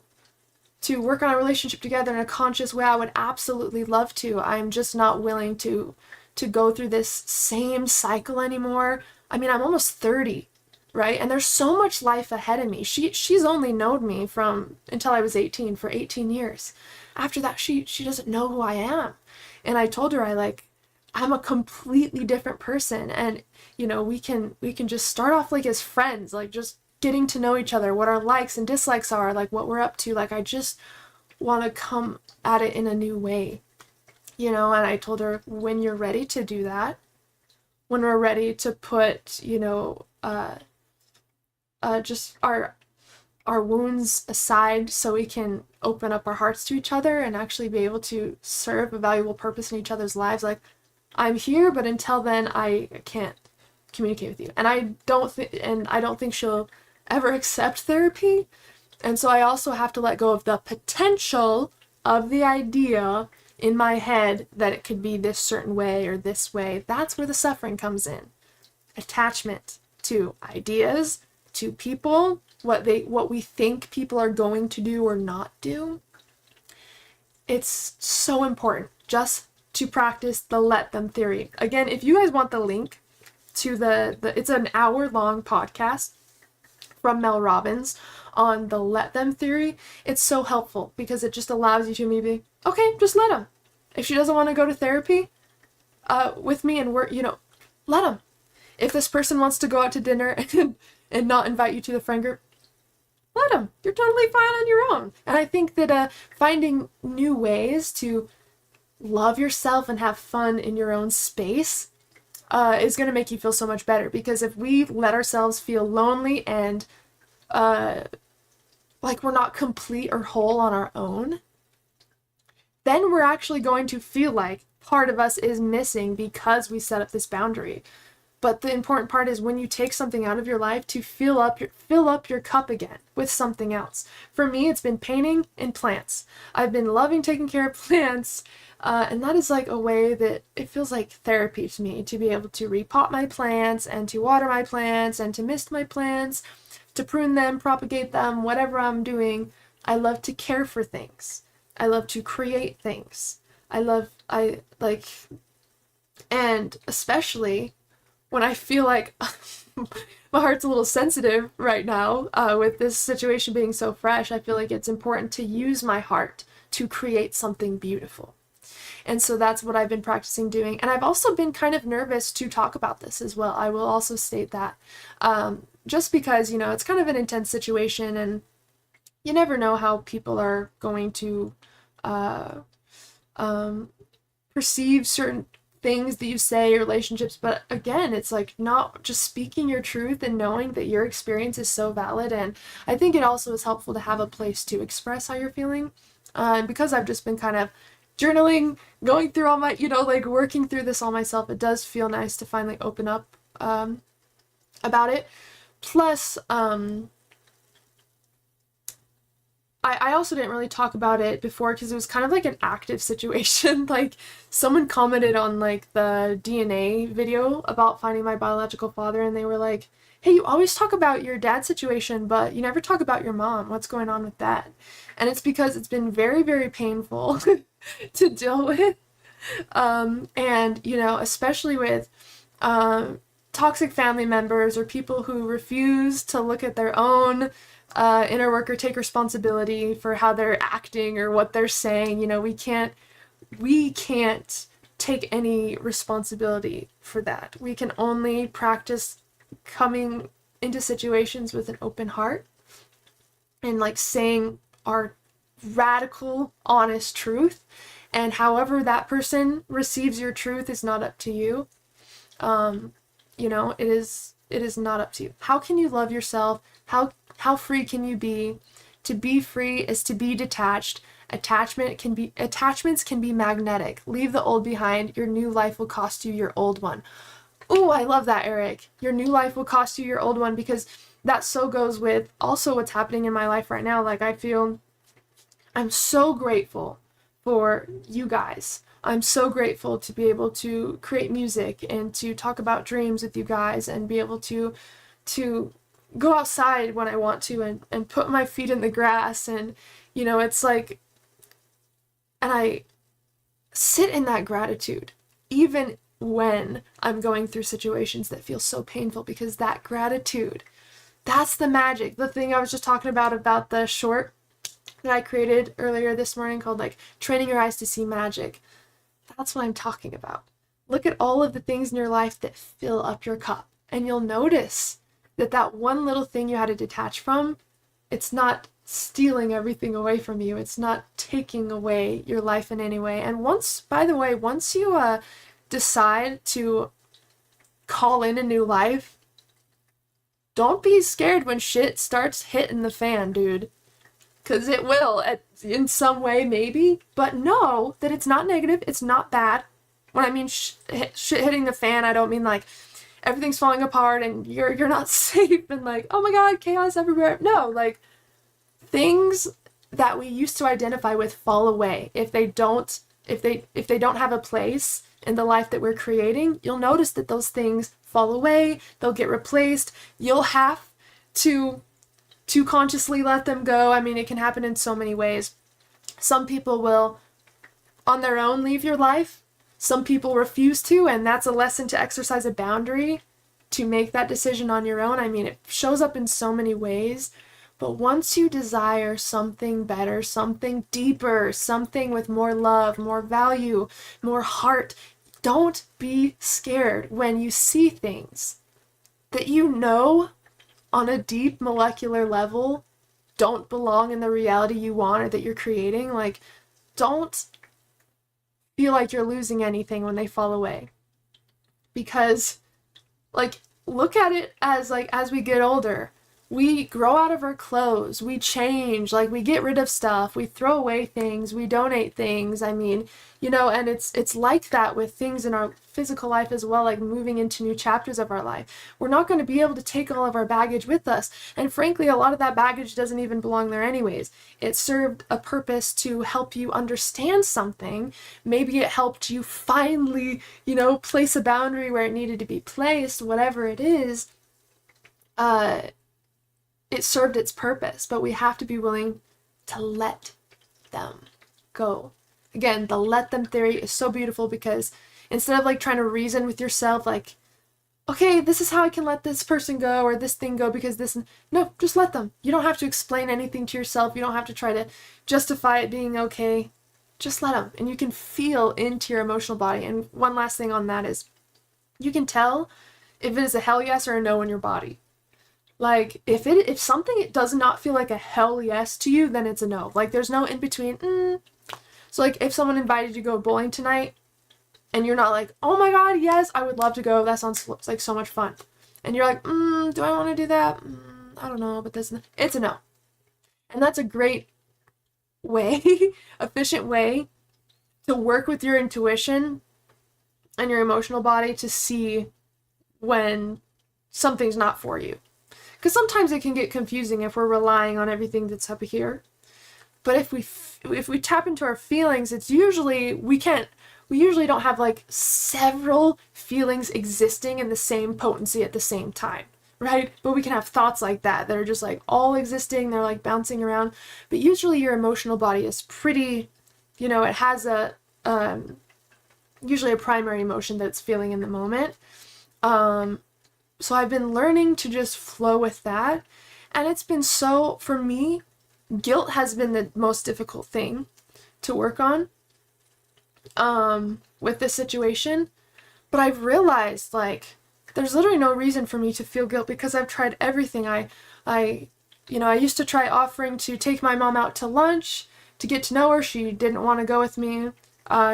work on a relationship together in a conscious way, I would absolutely love to. I'm just not willing to go through this same cycle anymore. I mean, I'm almost 30, right? And there's so much life ahead of me. She's only known me from until I was 18 for 18 years. After that, she doesn't know who I am. And I told her, I'm a completely different person, and you know, we can just start off like as friends, like just getting to know each other, what our likes and dislikes are, like what we're up to. Like, I just want to come at it in a new way, you know. And I told her, when you're ready to do that, when we're ready to put, you know, just our wounds aside so we can open up our hearts to each other and actually be able to serve a valuable purpose in each other's lives, like, I'm here, but until then I can't communicate with you. And I don't think she'll ever accept therapy. And so I also have to let go of the potential of the idea in my head that it could be this certain way or this way. That's where the suffering comes in. Attachment to ideas, to people, what we think people are going to do or not do. It's so important just to practice the let them theory. Again, if you guys want the link to it's an hour-long podcast from Mel Robbins on the let them theory. It's so helpful because it just allows you to maybe, okay, just let them. If she doesn't want to go to therapy with me, and we're, you know, let them. If this person wants to go out to dinner and not invite you to the friend group, let them. You're totally fine on your own. And I think that finding new ways to love yourself and have fun in your own space is going to make you feel so much better. Because if we let ourselves feel lonely and like we're not complete or whole on our own, then we're actually going to feel like part of us is missing because we set up this boundary. But the important part is when you take something out of your life to fill up your cup again with something else. For me, it's been painting and plants. I've been loving taking care of plants, and that is like a way that it feels like therapy to me, to be able to repot my plants and to water my plants and to mist my plants, to prune them, propagate them, whatever I'm doing. I love to care for things. I love to create things. And especially when I feel like my heart's a little sensitive right now, with this situation being so fresh, I feel like it's important to use my heart to create something beautiful. And so that's what I've been practicing doing. And I've also been kind of nervous to talk about this as well. I will also state that. Just because, you know, it's kind of an intense situation and you never know how people are going to perceive certain things that you say, relationships. But again, it's like not just speaking your truth and knowing that your experience is so valid. And I think it also is helpful to have a place to express how you're feeling. And because I've just been kind of journaling, going through all my, you know, like working through this all myself, it does feel nice to finally open up about it. Plus, I I also didn't really talk about it before because it was kind of like an active situation. Like, someone commented on like the DNA video about finding my biological father, and they were like, hey, you always talk about your dad's situation, but you never talk about your mom. What's going on with that? And it's because it's been very, very painful to deal with. And, you know, especially with toxic family members or people who refuse to look at their own inner work or take responsibility for how they're acting or what they're saying. You know, we can't take any responsibility for that. We can only practice coming into situations with an open heart and like saying our radical, honest truth. And however that person receives your truth is not up to you. You know, it is not up to you. How can you love yourself? How free can you be? To be free is to be detached. Attachments can be magnetic. Leave the old behind. Your new life will cost you your old one. Ooh, I love that, Eric. Your new life will cost you your old one, because that so goes with also what's happening in my life right now. Like, I feel I'm so grateful for you guys. I'm so grateful to be able to create music and to talk about dreams with you guys and be able to go outside when I want to and put my feet in the grass. And, you know, it's like, and I sit in that gratitude even when I'm going through situations that feel so painful, because that gratitude, that's the magic. The thing I was just talking about the short that I created earlier this morning called like training your eyes to see magic. That's what I'm talking about. Look at all of the things in your life that fill up your cup, and you'll notice that one little thing you had to detach from, it's not stealing everything away from you. It's not taking away your life in any way. And once you decide to call in a new life, don't be scared when shit starts hitting the fan, dude. Because it will, in some way, maybe. But know that it's not negative. It's not bad. When I mean shit hitting the fan, I don't mean like everything's falling apart and you're not safe and like, oh my god, chaos everywhere. No, like, things that we used to identify with fall away. If they don't have a place in the life that we're creating, you'll notice that those things fall away. They'll get replaced. You'll have to consciously let them go. I mean, it can happen in so many ways. Some people will, on their own, leave your life. Some people refuse to, and that's a lesson to exercise a boundary, to make that decision on your own. I mean, it shows up in so many ways. But once you desire something better, something deeper, something with more love, more value, more heart, don't be scared when you see things that you know on a deep molecular level don't belong in the reality you want or that you're creating. Like, don't feel like you're losing anything when they fall away. Because, like, look at it as, like, as we get older, we grow out of our clothes, we change, like, we get rid of stuff, we throw away things, we donate things. I mean, you know, and it's like that with things in our physical life as well, like moving into new chapters of our life. We're not going to be able to take all of our baggage with us, and frankly, a lot of that baggage doesn't even belong there anyways. It served a purpose to help you understand something. Maybe it helped you finally, you know, place a boundary where it needed to be placed, whatever it is. It served its purpose, but we have to be willing to let them go. Again, the let them theory is so beautiful, because instead of like trying to reason with yourself, like, okay, this is how I can let this person go or this thing go because this, no, just let them. You don't have to explain anything to yourself. You don't have to try to justify it being okay. Just let them, and you can feel into your emotional body. And one last thing on that is, you can tell if it is a hell yes or a no in your body. Like, if something it does not feel like a hell yes to you, then it's a no. Like, there's no in between. So, like, if someone invited you to go bowling tonight, and you're not like, oh my god, yes, I would love to go, that sounds like so much fun. And you're like, do I want to do that? I don't know, but it's a no. And that's a great way, efficient way to work with your intuition and your emotional body to see when something's not for you. Because sometimes it can get confusing if we're relying on everything that's up here. But if we tap into our feelings, it's usually, we usually don't have like several feelings existing in the same potency at the same time, right? But we can have thoughts like that are just like all existing, they're like bouncing around. But usually your emotional body is pretty, you know, it has a usually a primary emotion that it's feeling in the moment. So I've been learning to just flow with that. And it's been so, for me, guilt has been the most difficult thing to work on with this situation. But I've realized, like, there's literally no reason for me to feel guilt because I've tried everything. I used to try offering to take my mom out to lunch to get to know her. She didn't want to go with me.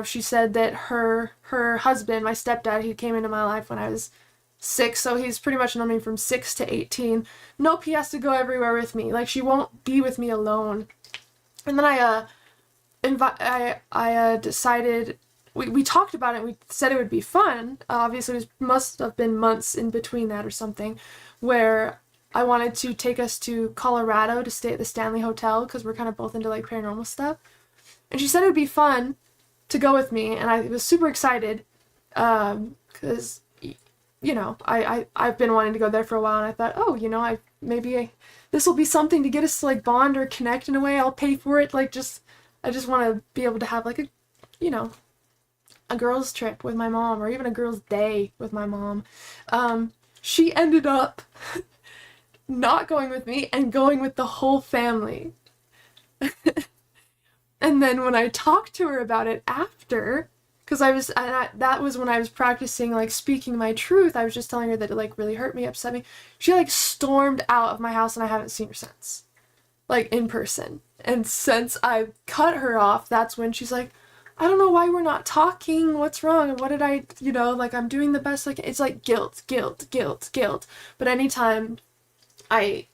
She said that her husband, my stepdad, he came into my life when I was 6, so he's pretty much known me from 6 to 18. Nope, he has to go everywhere with me. Like, she won't be with me alone. And then I decided, we talked about it, we said it would be fun. Obviously, it must have been months in between that or something, where I wanted to take us to Colorado to stay at the Stanley Hotel, because we're kind of both into, like, paranormal stuff. And she said it would be fun to go with me, and I was super excited, because, you know, I've been wanting to go there for a while, and I thought, oh, you know, this will be something to get us to, like, bond or connect in a way. I'll pay for it, like, I just want to be able to have, like, a girls' trip with my mom, or even a girls' day with my mom. She ended up not going with me and going with the whole family. And then when I talked to her about it after, because that was when I was practicing, like, speaking my truth, I was just telling her that it, like, really hurt me, upset me. She, like, stormed out of my house, and I haven't seen her since, like, in person. And since I cut her off, that's when she's like, I don't know why we're not talking, what's wrong, what did I, you know, like, I'm doing the best, like, it's like guilt. But anytime I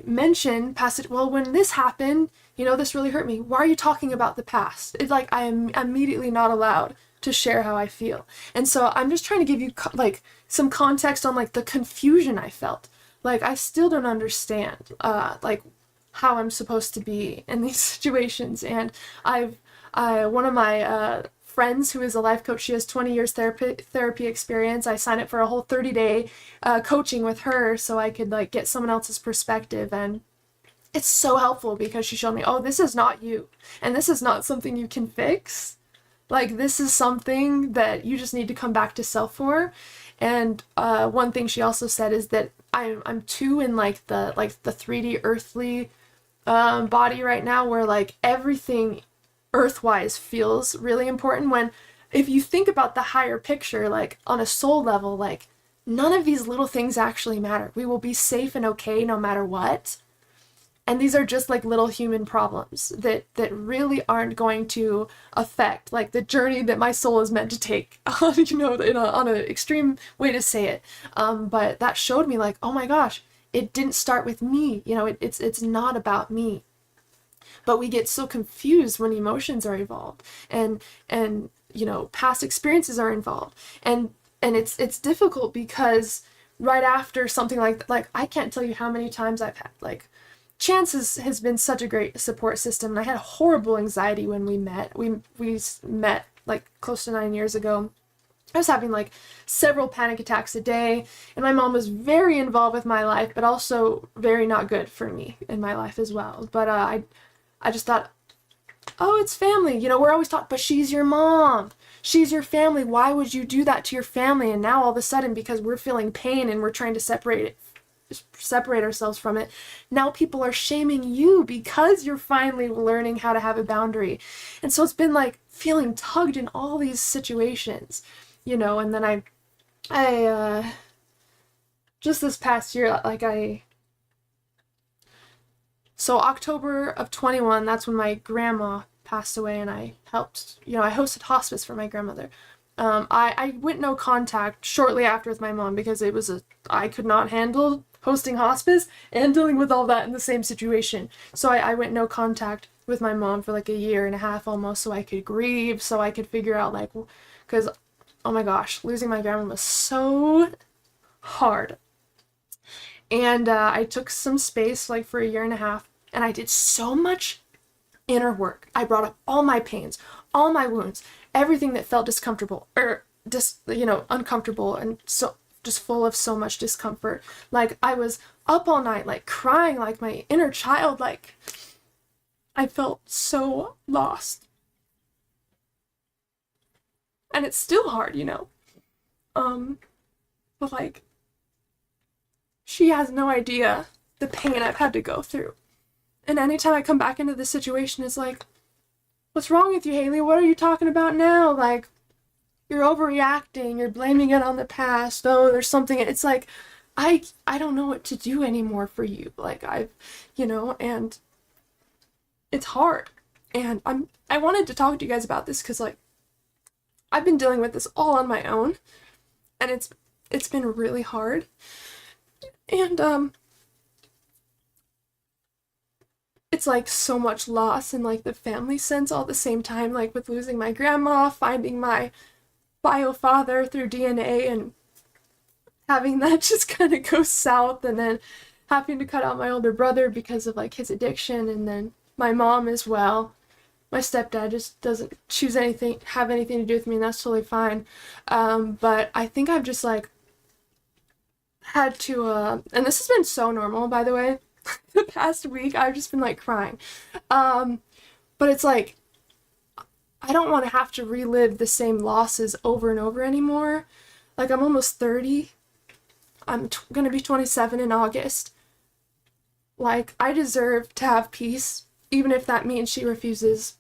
mention past it, well, when this happened, you know, this really hurt me. Why are you talking about the past? It's like I am immediately not allowed to share how I feel. And so I'm just trying to give you like some context on, like, the confusion I felt. Like, I still don't understand like how I'm supposed to be in these situations. And one of my friends who is a life coach, she has 20 years therapy experience. I signed up for a whole 30-day coaching with her so I could, like, get someone else's perspective, and it's so helpful because she showed me, oh, this is not you, and this is not something you can fix. Like, this is something that you just need to come back to self for. And one thing she also said is that I'm too in, like, the 3D earthly body right now, where, like, everything earthwise feels really important, when if you think about the higher picture, like, on a soul level, like, none of these little things actually matter. We will be safe and okay no matter what. And these are just, like, little human problems that really aren't going to affect, like, the journey that my soul is meant to take, you know, on an extreme way to say it. But that showed me, like, oh my gosh, it didn't start with me. You know, it's not about me. But we get so confused when emotions are involved, and you know, past experiences are involved, and it's difficult because right after something like I can't tell you how many times I've had, like, Chance has been such a great support system, and I had horrible anxiety when we met. We met, like, close to 9 years ago. I was having, like, several panic attacks a day, and my mom was very involved with my life, but also very not good for me in my life as well. But I just thought, oh, it's family. You know, we're always taught, but she's your mom. She's your family. Why would you do that to your family? And now all of a sudden, because we're feeling pain and we're trying to separate ourselves from it, now people are shaming you because you're finally learning how to have a boundary. And so it's been, like, feeling tugged in all these situations, you know. And then I just this past year, like, so October of 21, that's when my grandma passed away, and I helped, you know, I hosted hospice for my grandmother. I went no contact shortly after with my mom because I could not handle hosting hospice and dealing with all that in the same situation. So I went no contact with my mom for, like, a year and a half almost, so I could grieve, so I could figure out, like, because, oh my gosh, losing my grandma was so hard. And I took some space, like, for a year and a half, and I did so much inner work. I brought up all my pains, all my wounds, everything that felt discomfortable, or just, you know, uncomfortable, and so just full of so much discomfort. Like, I was up all night, like, crying like my inner child. Like, I felt so lost. And it's still hard, you know. But, like, she has no idea the pain I've had to go through. And anytime I come back into this situation, it's like, what's wrong with you, Haylee? What are you talking about now? Like, you're overreacting, you're blaming it on the past, oh, there's something. It's like, I don't know what to do anymore for you. Like, you know, and it's hard. And I wanted to talk to you guys about this because, like, I've been dealing with this all on my own, and it's been really hard. And it's like so much loss in like the family sense all at the same time, like with losing my grandma, finding my bio father through DNA, and having that just kind of go south, and then having to cut out my older brother because of like his addiction, and then my mom as well. My stepdad just doesn't have anything to do with me, and that's totally fine. But I think I've just like had to, and this has been so normal, by the way, the past week, I've just been like crying. But it's like, I don't want to have to relive the same losses over and over anymore. Like, I'm almost 30. I'm gonna be 27 in August. Like, I deserve to have peace, even if that means she refuses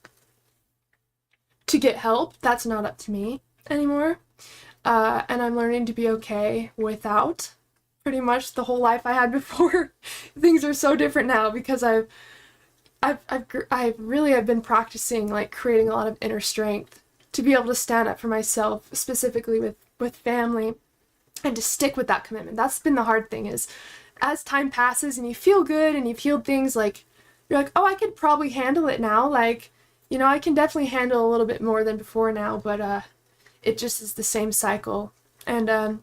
to get help. That's not up to me anymore. And I'm learning to be okay without pretty much the whole life I had before. Things are so different now because I've really been practicing like creating a lot of inner strength to be able to stand up for myself, specifically with family, and to stick with that commitment. That's been the hard thing, is as time passes and you feel good and you've healed things, like, you're like, oh, I could probably handle it now. Like, you know, I can definitely handle a little bit more than before now, but it just is the same cycle. And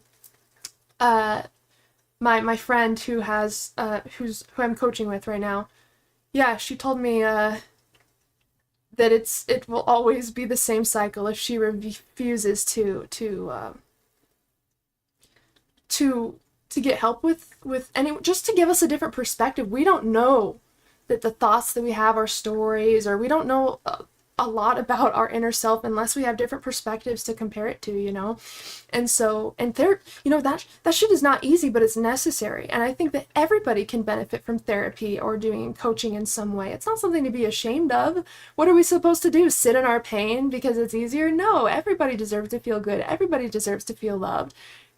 my friend who who I'm coaching with right now, yeah, she told me that it will always be the same cycle if she refuses to get help with any, just to give us a different perspective. We don't know that the thoughts that we have are stories, or we don't know a lot about our inner self unless we have different perspectives to compare it to, you know? And so, you know, that shit is not easy, but it's necessary. And I think that everybody can benefit from therapy or doing coaching in some way. It's not something to be ashamed of. What are we supposed to do? Sit in our pain because it's easier? No, everybody deserves to feel good. Everybody deserves to feel loved.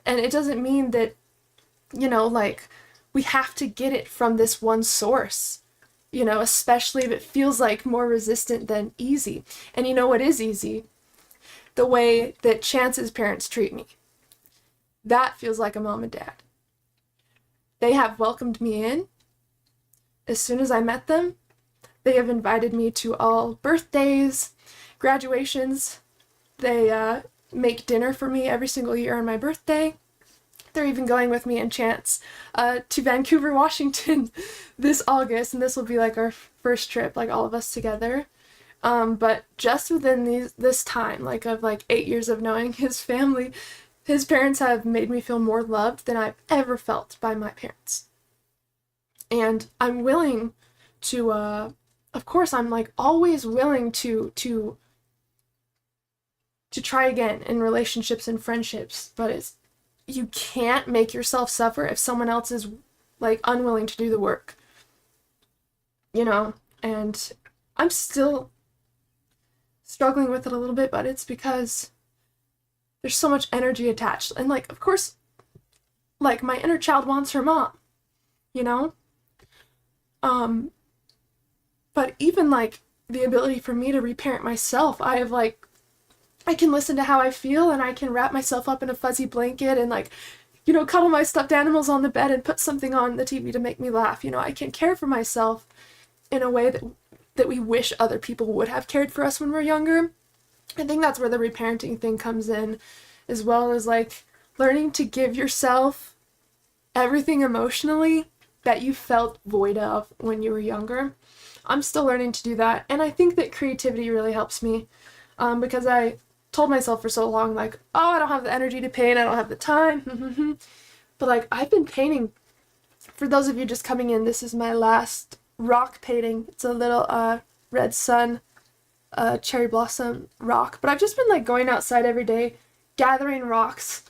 And it doesn't mean that, you know, like, we have to get it from this one source. You know, especially if it feels like more resistant than easy. And you know what is easy? The way that Chance's parents treat me. That feels like a mom and dad. They have welcomed me in. As soon as I met them, they have invited me to all birthdays, graduations. They make dinner for me every single year on my birthday. They're even going with me and Chance to Vancouver, Washington this August, and this will be like our first trip, like all of us together. But just within this time, like of like 8 years of knowing his family, his parents have made me feel more loved than I've ever felt by my parents. And I'm willing to, of course, I'm like always willing to try again in relationships and friendships, but you can't make yourself suffer if someone else is like unwilling to do the work, you know? And I'm still struggling with it a little bit, but it's because there's so much energy attached. And like, of course, like my inner child wants her mom, you know? But even like the ability for me to reparent myself, I can listen to how I feel, and I can wrap myself up in a fuzzy blanket and like, you know, cuddle my stuffed animals on the bed and put something on the TV to make me laugh. You know, I can care for myself in a way that we wish other people would have cared for us when we're younger. I think that's where the reparenting thing comes in, as well as like learning to give yourself everything emotionally that you felt void of when you were younger. I'm still learning to do that. And I think that creativity really helps me, because I told myself for so long, like, oh, I don't have the energy to paint, I don't have the time. But like, I've been painting. For those of you just coming in, this is my last rock painting. It's a little red sun cherry blossom rock. But I've just been like going outside every day, gathering rocks,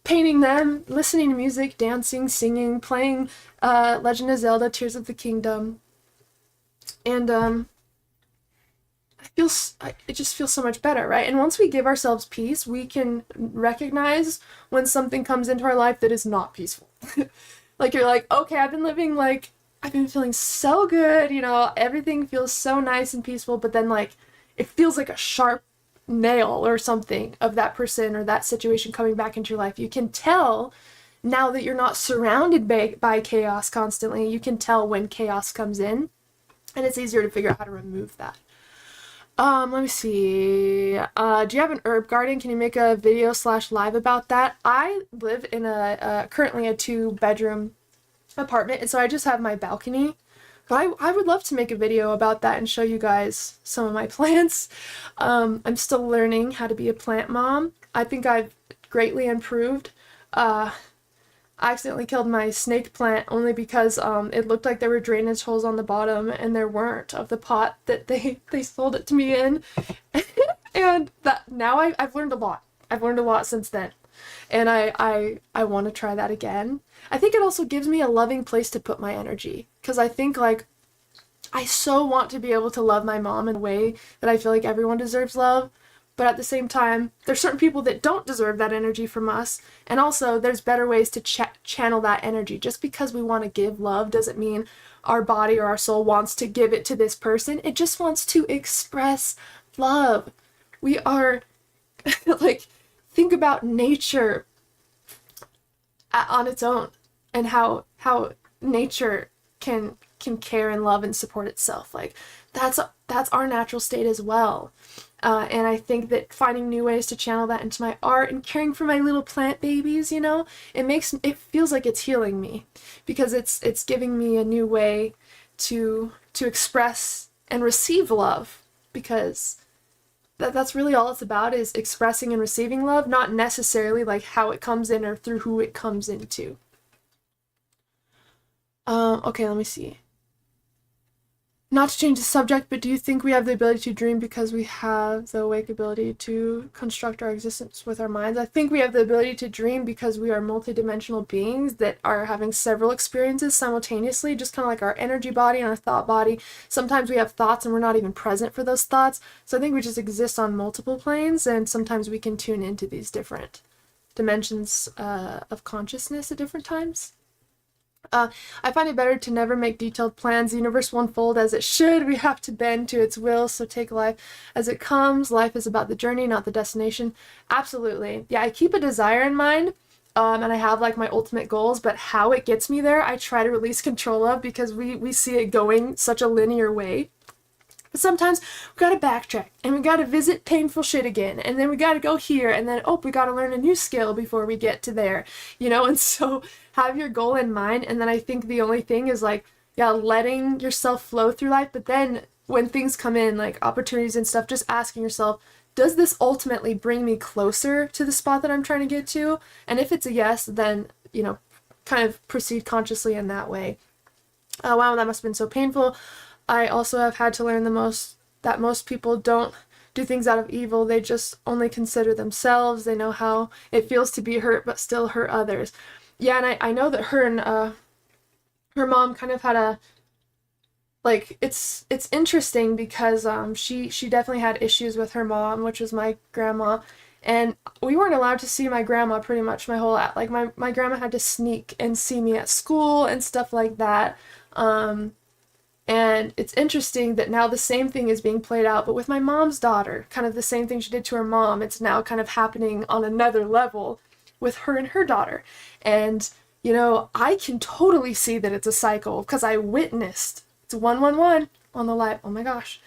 painting them, listening to music, dancing, singing, playing Legend of Zelda Tears of the Kingdom. And it just feels so much better, right? And once we give ourselves peace, we can recognize when something comes into our life that is not peaceful. Like, you're like, okay, I've been feeling so good, you know, everything feels so nice and peaceful, but then like, it feels like a sharp nail or something of that person or that situation coming back into your life. You can tell now that you're not surrounded by chaos constantly. You can tell when chaos comes in, and it's easier to figure out how to remove that. Let me see. Do you have an herb garden? Can you make a video / live about that? I live in currently a 2-bedroom apartment, and so I just have my balcony. But I would love to make a video about that and show you guys some of my plants. I'm still learning how to be a plant mom. I think I've greatly improved. I accidentally killed my snake plant only because it looked like there were drainage holes on the bottom, and there weren't, of the pot that they sold it to me in. And that now I've learned a lot. I've learned a lot since then. And I want to try that again. I think it also gives me a loving place to put my energy, because I think like I so want to be able to love my mom in a way that I feel like everyone deserves love. But at the same time, there's certain people that don't deserve that energy from us. And also, there's better ways to channel that energy. Just because we want to give love doesn't mean our body or our soul wants to give it to this person. It just wants to express love. We are, like, think about nature on its own, and how nature can care and love and support itself. Like, that's our natural state as well. And I think that finding new ways to channel that into my art and caring for my little plant babies, you know, it feels like it's healing me, because it's giving me a new way to express and receive love, because that's really all it's about, is expressing and receiving love, not necessarily like how it comes in or through who it comes into. Okay, let me see. Not to change the subject, but do you think we have the ability to dream because we have the awake ability to construct our existence with our minds? I think we have the ability to dream because we are multidimensional beings that are having several experiences simultaneously, just kind of like our energy body and our thought body. Sometimes we have thoughts and we're not even present for those thoughts. So I think we just exist on multiple planes, and sometimes we can tune into these different dimensions of consciousness at different times. I find it better to never make detailed plans. The universe will unfold as it should. We have to bend to its will, so take life as it comes. Life is about the journey, not the destination. Absolutely. Yeah, I keep a desire in mind, and I have like my ultimate goals, but how it gets me there, I try to release control of, because we see it going such a linear way. But sometimes we gotta backtrack, and we gotta visit painful shit again, and then we gotta go here, and then, oh, we gotta learn a new skill before we get to there, you know? And so have your goal in mind, and then I think the only thing is like, yeah, letting yourself flow through life, but then when things come in, like opportunities and stuff, just asking yourself, does this ultimately bring me closer to the spot that I'm trying to get to? And if it's a yes, then, you know, kind of proceed consciously in that way. Wow, that must have been so painful. I also have had to learn that most people don't do things out of evil. They just only consider themselves. They know how it feels to be hurt, but still hurt others. Yeah, and I know that her and her mom kind of had a, like, it's interesting because she definitely had issues with her mom, which was my grandma, and we weren't allowed to see my grandma pretty much my whole life. Like, my grandma had to sneak and see me at school and stuff like that. And it's interesting that now the same thing is being played out, but with my mom's daughter, kind of the same thing she did to her mom, it's now kind of happening on another level with her and her daughter. And, you know, I can totally see that it's a cycle, because I witnessed, it's 111 on the live, oh my gosh,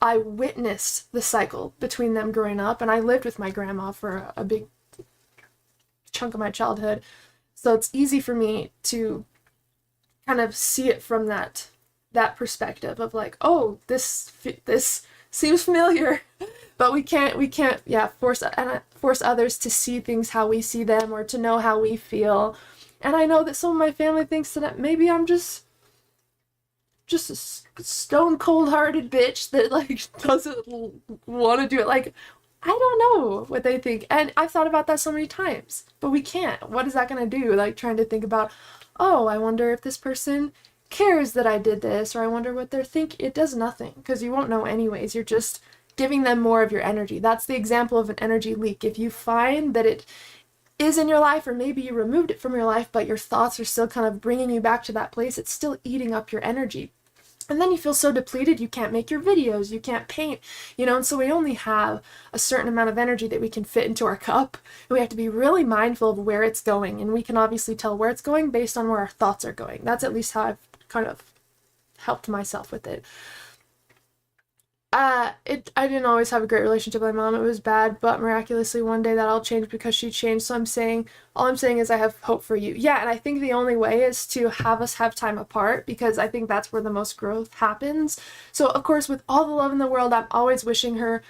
I witnessed the cycle between them growing up, and I lived with my grandma for a big chunk of my childhood, so it's easy for me to kind of see it from that that perspective of like, oh, this seems familiar, but we can't yeah, force others to see things how we see them or to know how we feel. And I know that some of my family thinks that maybe I'm just a stone cold hearted bitch that like doesn't want to do it. Like, I don't know what they think, and I've thought about that so many times, but we can't. What is that gonna do? Like, trying to think about, oh, I wonder if this person cares that I did this, or I wonder what they're thinking. It does nothing, because you won't know anyways. You're just giving them more of your energy. That's the example of an energy leak. If you find that it is in your life, or maybe you removed it from your life, but your thoughts are still kind of bringing you back to that place, it's still eating up your energy. And then you feel so depleted, you can't make your videos, you can't paint, you know, and so we only have a certain amount of energy that we can fit into our cup. And we have to be really mindful of where it's going, and we can obviously tell where it's going based on where our thoughts are going. That's at least how I've kind of helped myself with it. I didn't always have a great relationship with my mom. It was bad, but miraculously one day that all changed because she changed. So all I'm saying is I have hope for you. Yeah, and I think the only way is to have us have time apart, because I think that's where the most growth happens. So of course, with all the love in the world, I'm always wishing her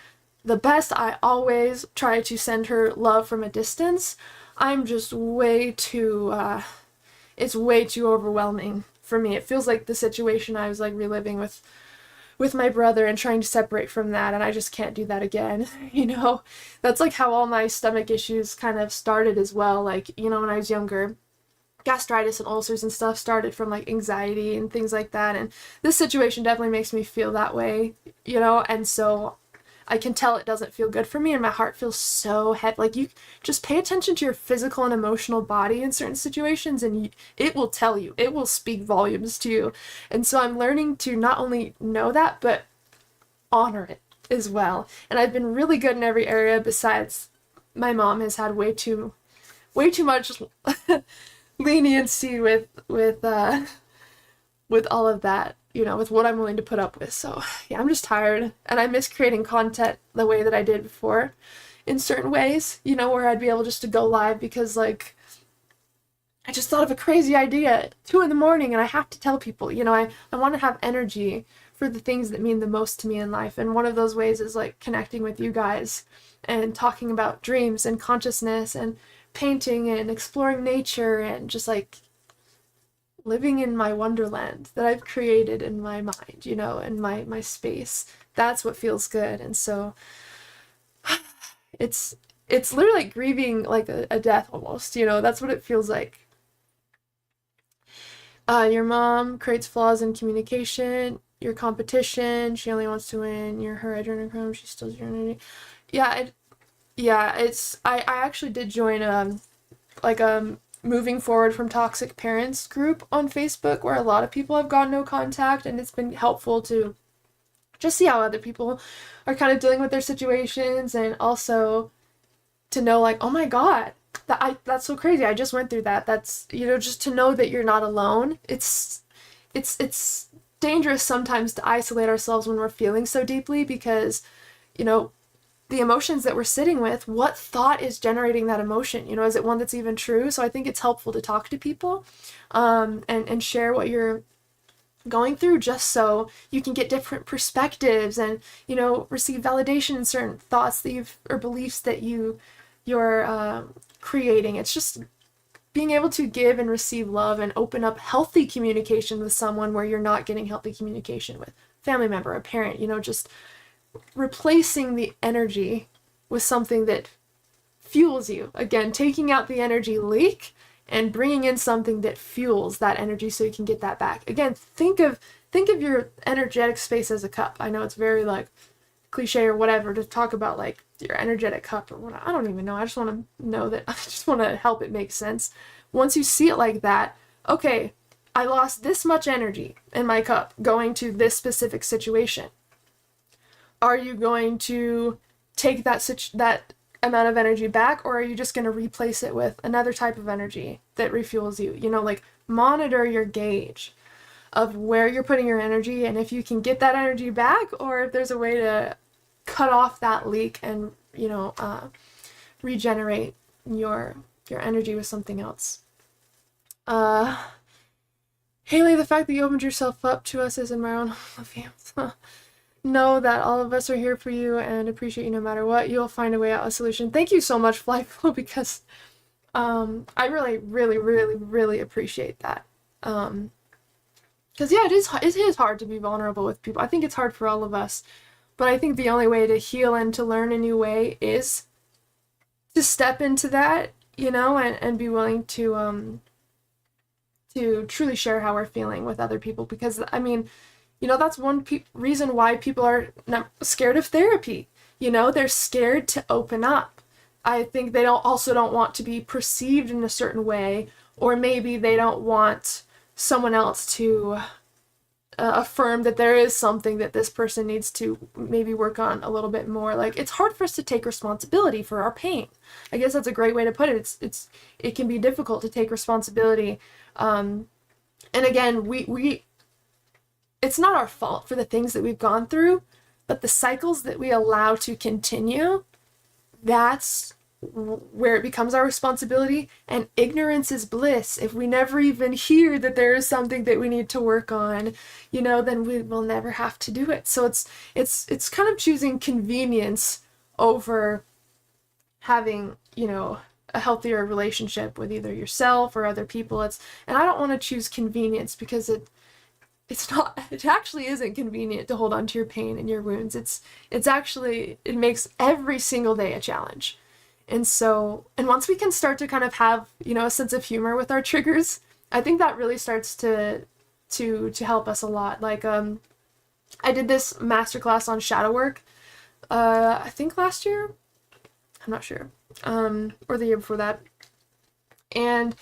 the best. I always try to send her love from a distance. I'm just way too, it's way too overwhelming for me. It feels like the situation I was like reliving with my brother and trying to separate from that, and I just can't do that again, you know? That's like how all my stomach issues kind of started as well. Like, you know, when I was younger, gastritis and ulcers and stuff started from like anxiety and things like that, and this situation definitely makes me feel that way, you know? And so I can tell it doesn't feel good for me, and my heart feels so heavy. Like, you just pay attention to your physical and emotional body in certain situations, and it will tell you, it will speak volumes to you. And so I'm learning to not only know that, but honor it as well. And I've been really good in every area, besides my mom has had way too much leniency with all of that, you know, with what I'm willing to put up with. So yeah, I'm just tired, and I miss creating content the way that I did before in certain ways, you know, where I'd be able just to go live because like I just thought of a crazy idea at 2 in the morning and I have to tell people, you know, I want to have energy for the things that mean the most to me in life. And one of those ways is like connecting with you guys and talking about dreams and consciousness and painting and exploring nature and just like living in my wonderland that I've created in my mind, you know, and my space. That's what feels good. And so it's literally like grieving like a death almost, you know. That's what it feels like. Your mom creates flaws in communication. Your competition, she only wants to win. You're her adrenochrome, she steals your energy. Yeah, I actually did join moving forward from toxic parents group on Facebook, where a lot of people have gotten no contact, and it's been helpful to just see how other people are kind of dealing with their situations, and also to know like, oh my god, that's so crazy, I just went through that. That's, you know, just to know that you're not alone. It's dangerous sometimes to isolate ourselves when we're feeling so deeply, because, you know, the emotions that we're sitting with, what thought is generating that emotion? You know, is it one that's even true? So I think it's helpful to talk to people and share what you're going through, just so you can get different perspectives and, you know, receive validation in certain thoughts that or beliefs that you're creating. It's just being able to give and receive love and open up healthy communication with someone where you're not getting healthy communication with a family member, a parent, you know, just replacing the energy with something that fuels you. Again, taking out the energy leak and bringing in something that fuels that energy so you can get that back. Again, think of your energetic space as a cup. I know it's very like cliche or whatever to talk about like your energetic cup or what. I don't even know. I just want to know that. I just want to help it make sense. Once you see it like that, okay, I lost this much energy in my cup going to this specific situation. Are you going to take that amount of energy back, or are you just going to replace it with another type of energy that refuels you? You know, like, monitor your gauge of where you're putting your energy, and if you can get that energy back, or if there's a way to cut off that leak and, you know, regenerate your energy with something else. Haley, the fact that you opened yourself up to us is in my own love. Know that all of us are here for you and appreciate you no matter what. You'll find a way out, a solution. Thank you so much, Flyful, because I really, really, really, really appreciate that. Because yeah, it is hard to be vulnerable with people. I think it's hard for all of us, but I think the only way to heal and to learn a new way is to step into that, you know, and be willing to truly share how we're feeling with other people. Because I mean, you know, that's one reason why people are scared of therapy. You know, they're scared to open up. I think they also don't want to be perceived in a certain way, or maybe they don't want someone else to affirm that there is something that this person needs to maybe work on a little bit more. Like, it's hard for us to take responsibility for our pain. I guess that's a great way to put it. It can be difficult to take responsibility. And again, it's not our fault for the things that we've gone through, but the cycles that we allow to continue, that's where it becomes our responsibility. And ignorance is bliss. If we never even hear that there is something that we need to work on, you know, then we will never have to do it. So it's kind of choosing convenience over having, you know, a healthier relationship with either yourself or other people. And I don't want to choose convenience, because it actually isn't convenient to hold on to your pain and your wounds. It's actually, it makes every single day a challenge. And once we can start to kind of have, you know, a sense of humor with our triggers, I think that really starts to help us a lot. Like, I did this masterclass on shadow work, I think last year, I'm not sure, or the year before that. And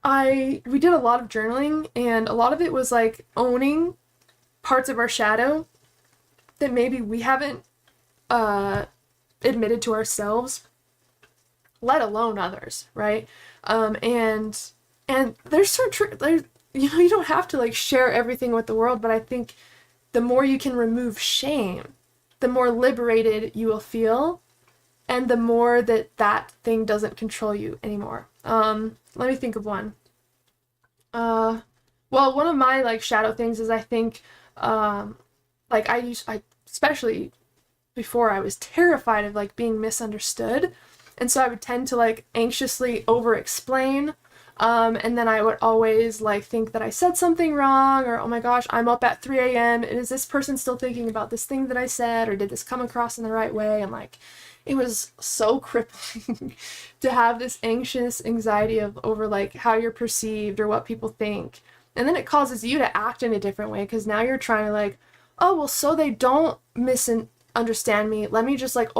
we did a lot of journaling, and a lot of it was like owning parts of our shadow that maybe we haven't admitted to ourselves, let alone others, right? And there's certain you know, you don't have to like share everything with the world, but I think the more you can remove shame, the more liberated you will feel, and the more that thing doesn't control you anymore. Let me think of one. Well, one of my like shadow things is, I think, like I especially before, I was terrified of like being misunderstood, and so I would tend to like anxiously over-explain, and then I would always like think that I said something wrong, or oh my gosh, I'm up at 3 a.m. and is this person still thinking about this thing that I said, or did this come across in the right way? And like, it was so crippling to have this anxious anxiety over like how you're perceived or what people think. And then it causes you to act in a different way, because now you're trying to like, oh, well, so they don't misunderstand me, let me just like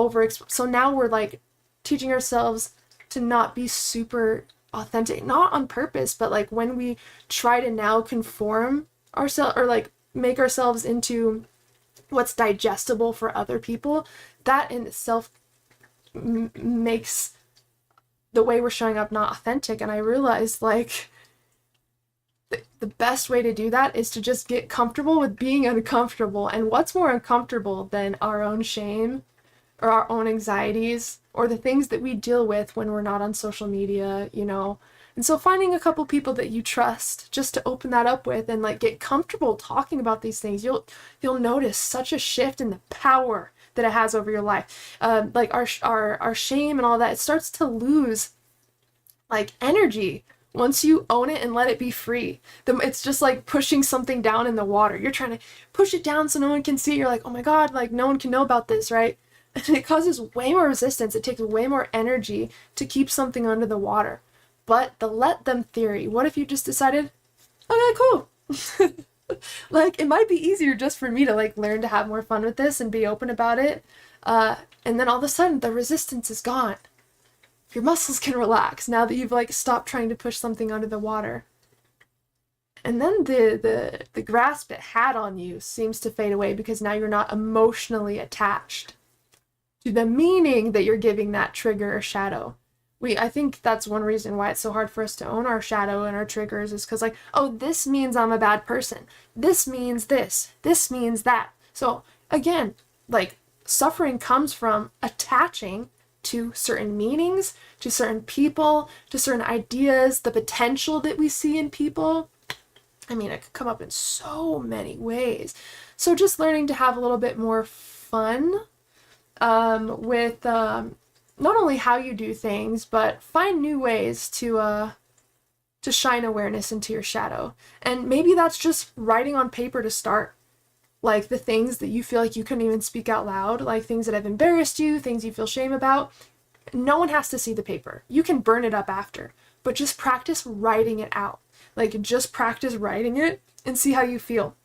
so now we're like teaching ourselves to not be super authentic, not on purpose, but like when we try to now conform ourselves or like make ourselves into what's digestible for other people, that in itself makes the way we're showing up not authentic. And I realized like the best way to do that is to just get comfortable with being uncomfortable. And what's more uncomfortable than our own shame or our own anxieties or the things that we deal with when we're not on social media, you know? And so finding a couple people that you trust just to open that up with and like get comfortable talking about these things, you'll notice such a shift in the power that it has over your life. Like our shame and all that, it starts to lose like energy once you own it and let it be free. It's just like pushing something down in the water. You're trying to push it down so no one can see it. You're like, oh my God, like no one can know about this, right? And it causes way more resistance. It takes way more energy to keep something under the water. But the let them theory, what if you just decided, okay, cool. Like, it might be easier just for me to like learn to have more fun with this and be open about it. And then all of a sudden the resistance is gone. Your muscles can relax now that you've like stopped trying to push something under the water. And then the grasp it had on you seems to fade away, because now you're not emotionally attached to the meaning that you're giving that trigger or shadow. I think that's one reason why it's so hard for us to own our shadow and our triggers, is because like, oh, this means I'm a bad person. This means this. This means that. So again, like, suffering comes from attaching to certain meanings, to certain people, to certain ideas, the potential that we see in people. I mean, it could come up in so many ways. So just learning to have a little bit more fun with not only how you do things, but find new ways to shine awareness into your shadow. And maybe that's just writing on paper to start, like the things that you feel like you couldn't even speak out loud, like things that have embarrassed you, things you feel shame about. No one has to see the paper. You can burn it up after, but just practice writing it out. Like, just practice writing it and see how you feel.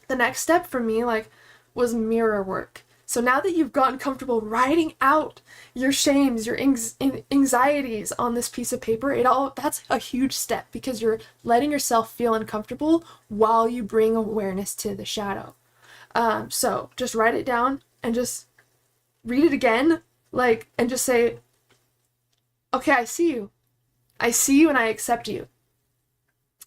The next step for me, like, was mirror work. So now that you've gotten comfortable writing out your shames, your anxieties on this piece of paper, that's a huge step, because you're letting yourself feel uncomfortable while you bring awareness to the shadow. So just write it down and just read it again, like, and just say, okay, I see you. I see you and I accept you.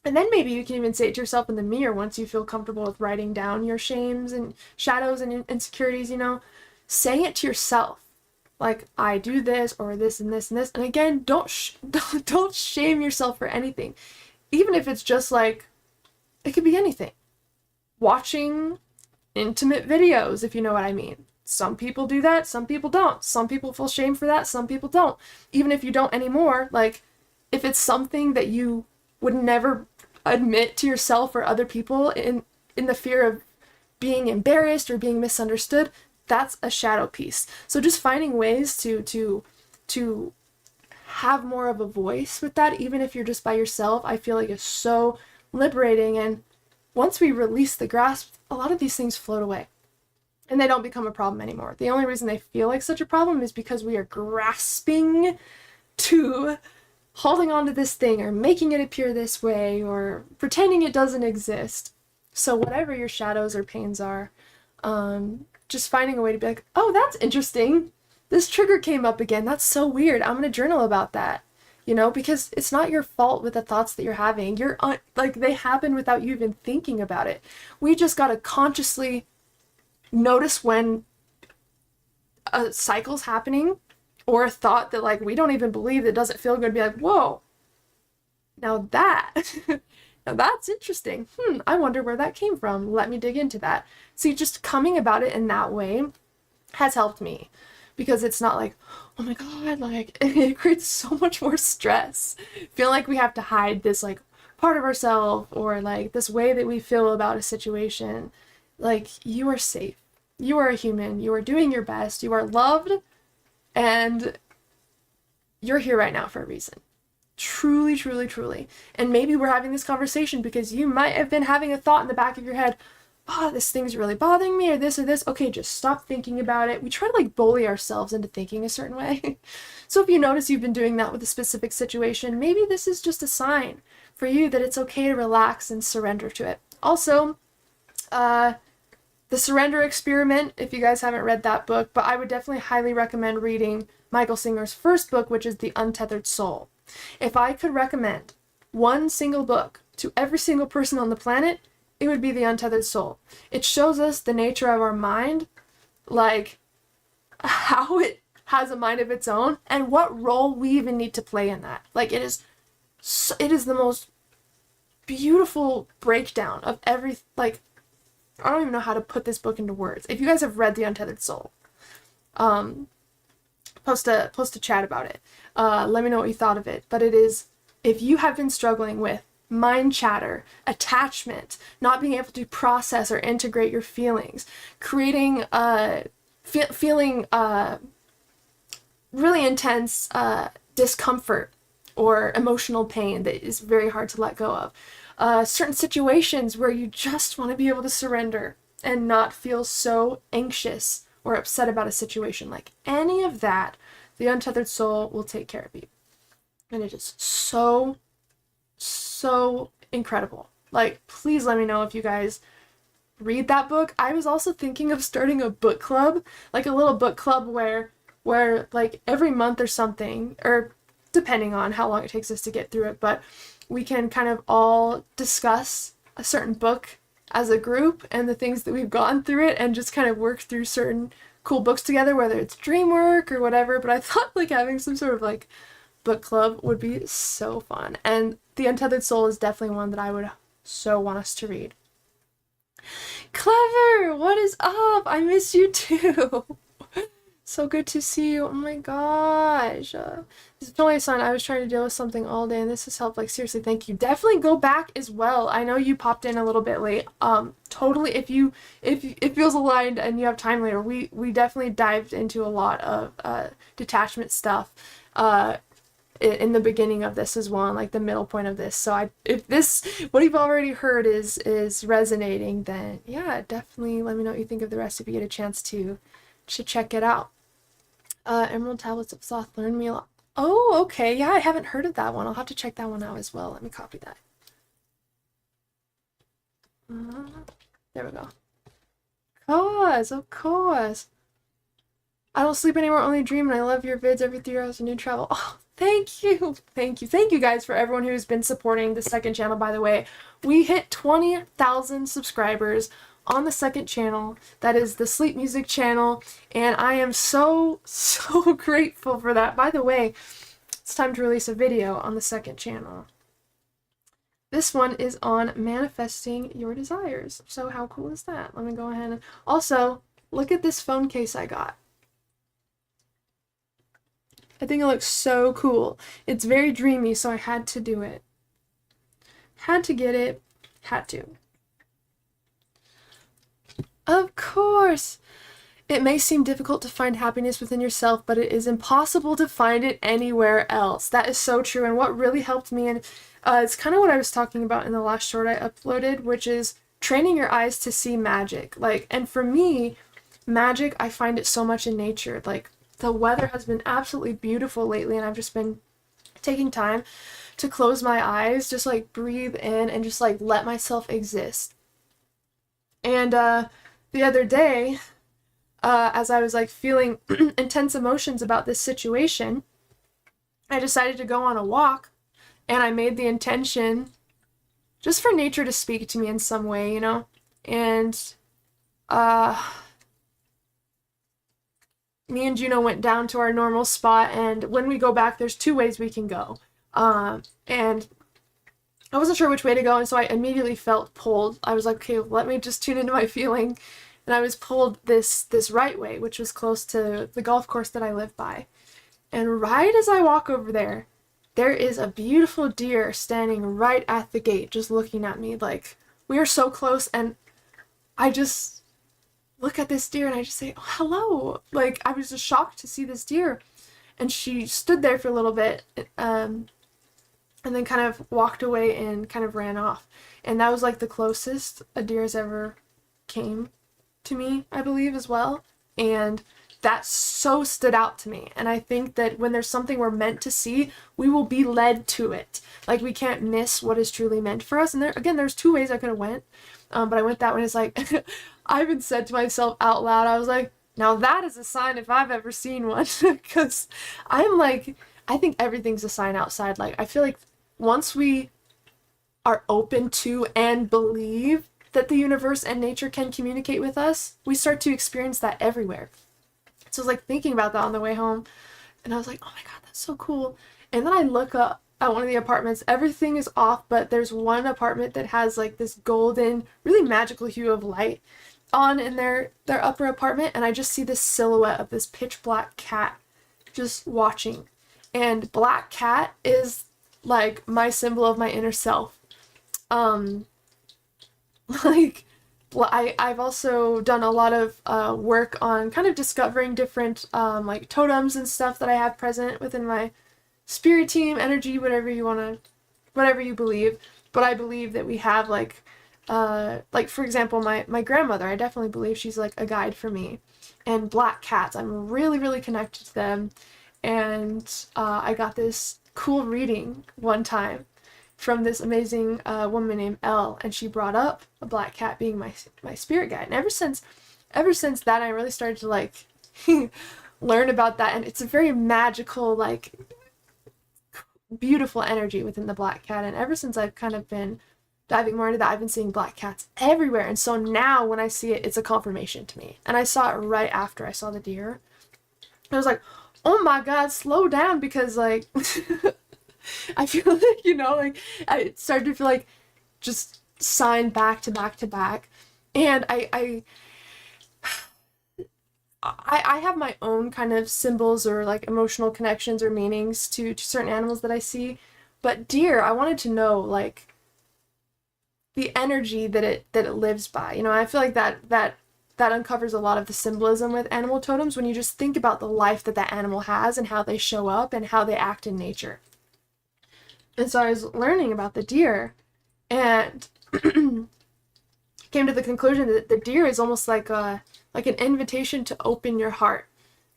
And then maybe you can even say it to yourself in the mirror once you feel comfortable with writing down your shames and shadows and insecurities, you know. Say it to yourself, like, I do this, or this and this and this. And again, don't shame yourself for anything. Even if it's just like, it could be anything. Watching intimate videos, if you know what I mean. Some people do that, some people don't. Some people feel shame for that, some people don't. Even if you don't anymore, like, if it's something that you would never admit to yourself or other people in the fear of being embarrassed or being misunderstood, that's a shadow piece. So just finding ways to have more of a voice with that, even if you're just by yourself, I feel like is so liberating. And once we release the grasp, a lot of these things float away and they don't become a problem anymore. The only reason they feel like such a problem is because we are grasping to holding on to this thing or making it appear this way or pretending it doesn't exist. So whatever your shadows or pains are, just finding a way to be like, oh, that's interesting. This trigger came up again. That's so weird. I'm going to journal about that, you know, because it's not your fault with the thoughts that you're having. Like, they happen without you even thinking about it. We just got to consciously notice when a cycle's happening, or a thought that, like, we don't even believe, that doesn't feel good, be like, whoa, now that's interesting. I wonder where that came from. Let me dig into that. See, just coming about it in that way has helped me, because it's not like, oh my God, like, it creates so much more stress. Feel like we have to hide this, like, part of ourselves, or like this way that we feel about a situation. Like, you are safe. You are a human. You are doing your best. You are loved. And you're here right now for a reason. Truly, truly, truly. And maybe we're having this conversation because you might have been having a thought in the back of your head, oh, this thing's really bothering me, or this or this. Okay, just stop thinking about it. We try to, like, bully ourselves into thinking a certain way. So if you notice you've been doing that with a specific situation, maybe this is just a sign for you that it's okay to relax and surrender to it. Also, The Surrender Experiment, if you guys haven't read that book, but I would definitely highly recommend reading Michael Singer's first book, which is The Untethered Soul. If I could recommend one single book to every single person on the planet, it would be The Untethered Soul. It shows us the nature of our mind, like how it has a mind of its own, and what role we even need to play in that. Like, it is the most beautiful breakdown of every, like, I don't even know how to put this book into words. If you guys have read The Untethered Soul, post a chat about it. Let me know what you thought of it. But it is, if you have been struggling with mind chatter, attachment, not being able to process or integrate your feelings, creating feeling really intense discomfort or emotional pain that is very hard to let go of. Certain situations where you just want to be able to surrender and not feel so anxious or upset about a situation. Like, any of that, The Untethered Soul will take care of you. And it is so, so incredible. Like, please let me know if you guys read that book. I was also thinking of starting a book club, like a little book club where like every month or something, or depending on how long it takes us to get through it, but we can kind of all discuss a certain book as a group and the things that we've gone through it, and just kind of work through certain cool books together, whether it's dream work or whatever. But I thought, like, having some sort of, like, book club would be so fun. And The Untethered Soul is definitely one that I would so want us to read. Clever, what is up? I miss you too. So good to see you. Oh my gosh. This is totally a sign I was trying to deal with something all day and this has helped. Like, seriously, thank you. Definitely go back as well. I know you popped in a little bit late. Totally, if it feels aligned and you have time later, we definitely dived into a lot of detachment stuff in the beginning of this as well, and like the middle point of this. So if this, what you've already heard is resonating, then yeah, definitely let me know what you think of the rest if you get a chance to check it out. Emerald Tablets of Thoth learned me a lot. Oh, okay. Yeah, I haven't heard of that one. I'll have to check that one out as well. Let me copy that. There we go. Of course. I don't sleep anymore, only dream, and I love your vids every 3 hours of new travel. Oh, thank you. Thank you guys for everyone who's been supporting the second channel, by the way. We hit 20,000 subscribers on the second channel. That is the Sleep Music channel, and I am so grateful for that. By the way, it's time to release a video on the second channel. This one is on manifesting your desires. So how cool is that? Let me go ahead and also look at this phone case I got. I think it looks so cool. It's very dreamy, so I had to do it. Had to get it. Had to. Of course! It may seem difficult to find happiness within yourself, but it is impossible to find it anywhere else. That is so true, and what really helped me, and it's kind of what I was talking about in the last short I uploaded, which is training your eyes to see magic. Like, and for me, magic, I find it so much in nature. Like, the weather has been absolutely beautiful lately, and I've just been taking time to close my eyes, just like breathe in and just like let myself exist. And the other day, as I was like feeling intense emotions about this situation, I decided to go on a walk, and I made the intention just for nature to speak to me in some way, you know? And me and Juno went down to our normal spot, and when we go back, there's 2 ways we can go. And I wasn't sure which way to go, and so I immediately felt pulled. I was like, okay, let me just tune into my feeling. And I was pulled this right way, which was close to the golf course that I live by. And right as I walk over there, there is a beautiful deer standing right at the gate, just looking at me. Like, we are so close, and I just look at this deer and I just say, oh, hello. Like, I was just shocked to see this deer. And she stood there for a little bit, and then kind of walked away and kind of ran off. And that was like the closest a deer has ever came to me, I believe, as well. And that so stood out to me. And I think that when there's something we're meant to see, we will be led to it. Like, we can't miss what is truly meant for us. And there, again, there's 2 ways I could have went, but I went that one. It's like, I even said to myself out loud, I was like, now that is a sign if I've ever seen one. Because I'm like, I think everything's a sign outside. Like, I feel like once we are open to and believe that the universe and nature can communicate with us, we start to experience that everywhere. So I was like thinking about that on the way home, and I was like, oh my god, that's so cool. And then I look up at one of the apartments. Everything is off, but there's one apartment that has like this golden, really magical hue of light on in their upper apartment, and I just see this silhouette of this pitch black cat just watching. And black cat is like my symbol of my inner self. Like, well, I've also done a lot of work on kind of discovering different like totems and stuff that I have present within my spirit team, energy, whatever you believe. But I believe that we have like for example, my grandmother, I definitely believe she's like a guide for me. And black cats, I'm really connected to them. And I got this cool reading one time from this amazing woman named Elle, and she brought up a black cat being my spirit guide. And ever since that, I really started to like learn about that, and it's a very magical, like, beautiful energy within the black cat. And ever since I've kind of been diving more into that, I've been seeing black cats everywhere. And so now when I see it, it's a confirmation to me. And I saw it right after I saw the deer. I was like, oh my god, slow down, because like I feel like, you know, like I started to feel like just sign back to back to back. And I have my own kind of symbols or like emotional connections or meanings to certain animals that I see. But deer, I wanted to know like the energy that it lives by. You know, I feel like that uncovers a lot of the symbolism with animal totems when you just think about the life that that animal has and how they show up and how they act in nature. And so I was learning about the deer and came to the conclusion that the deer is almost like an invitation to open your heart.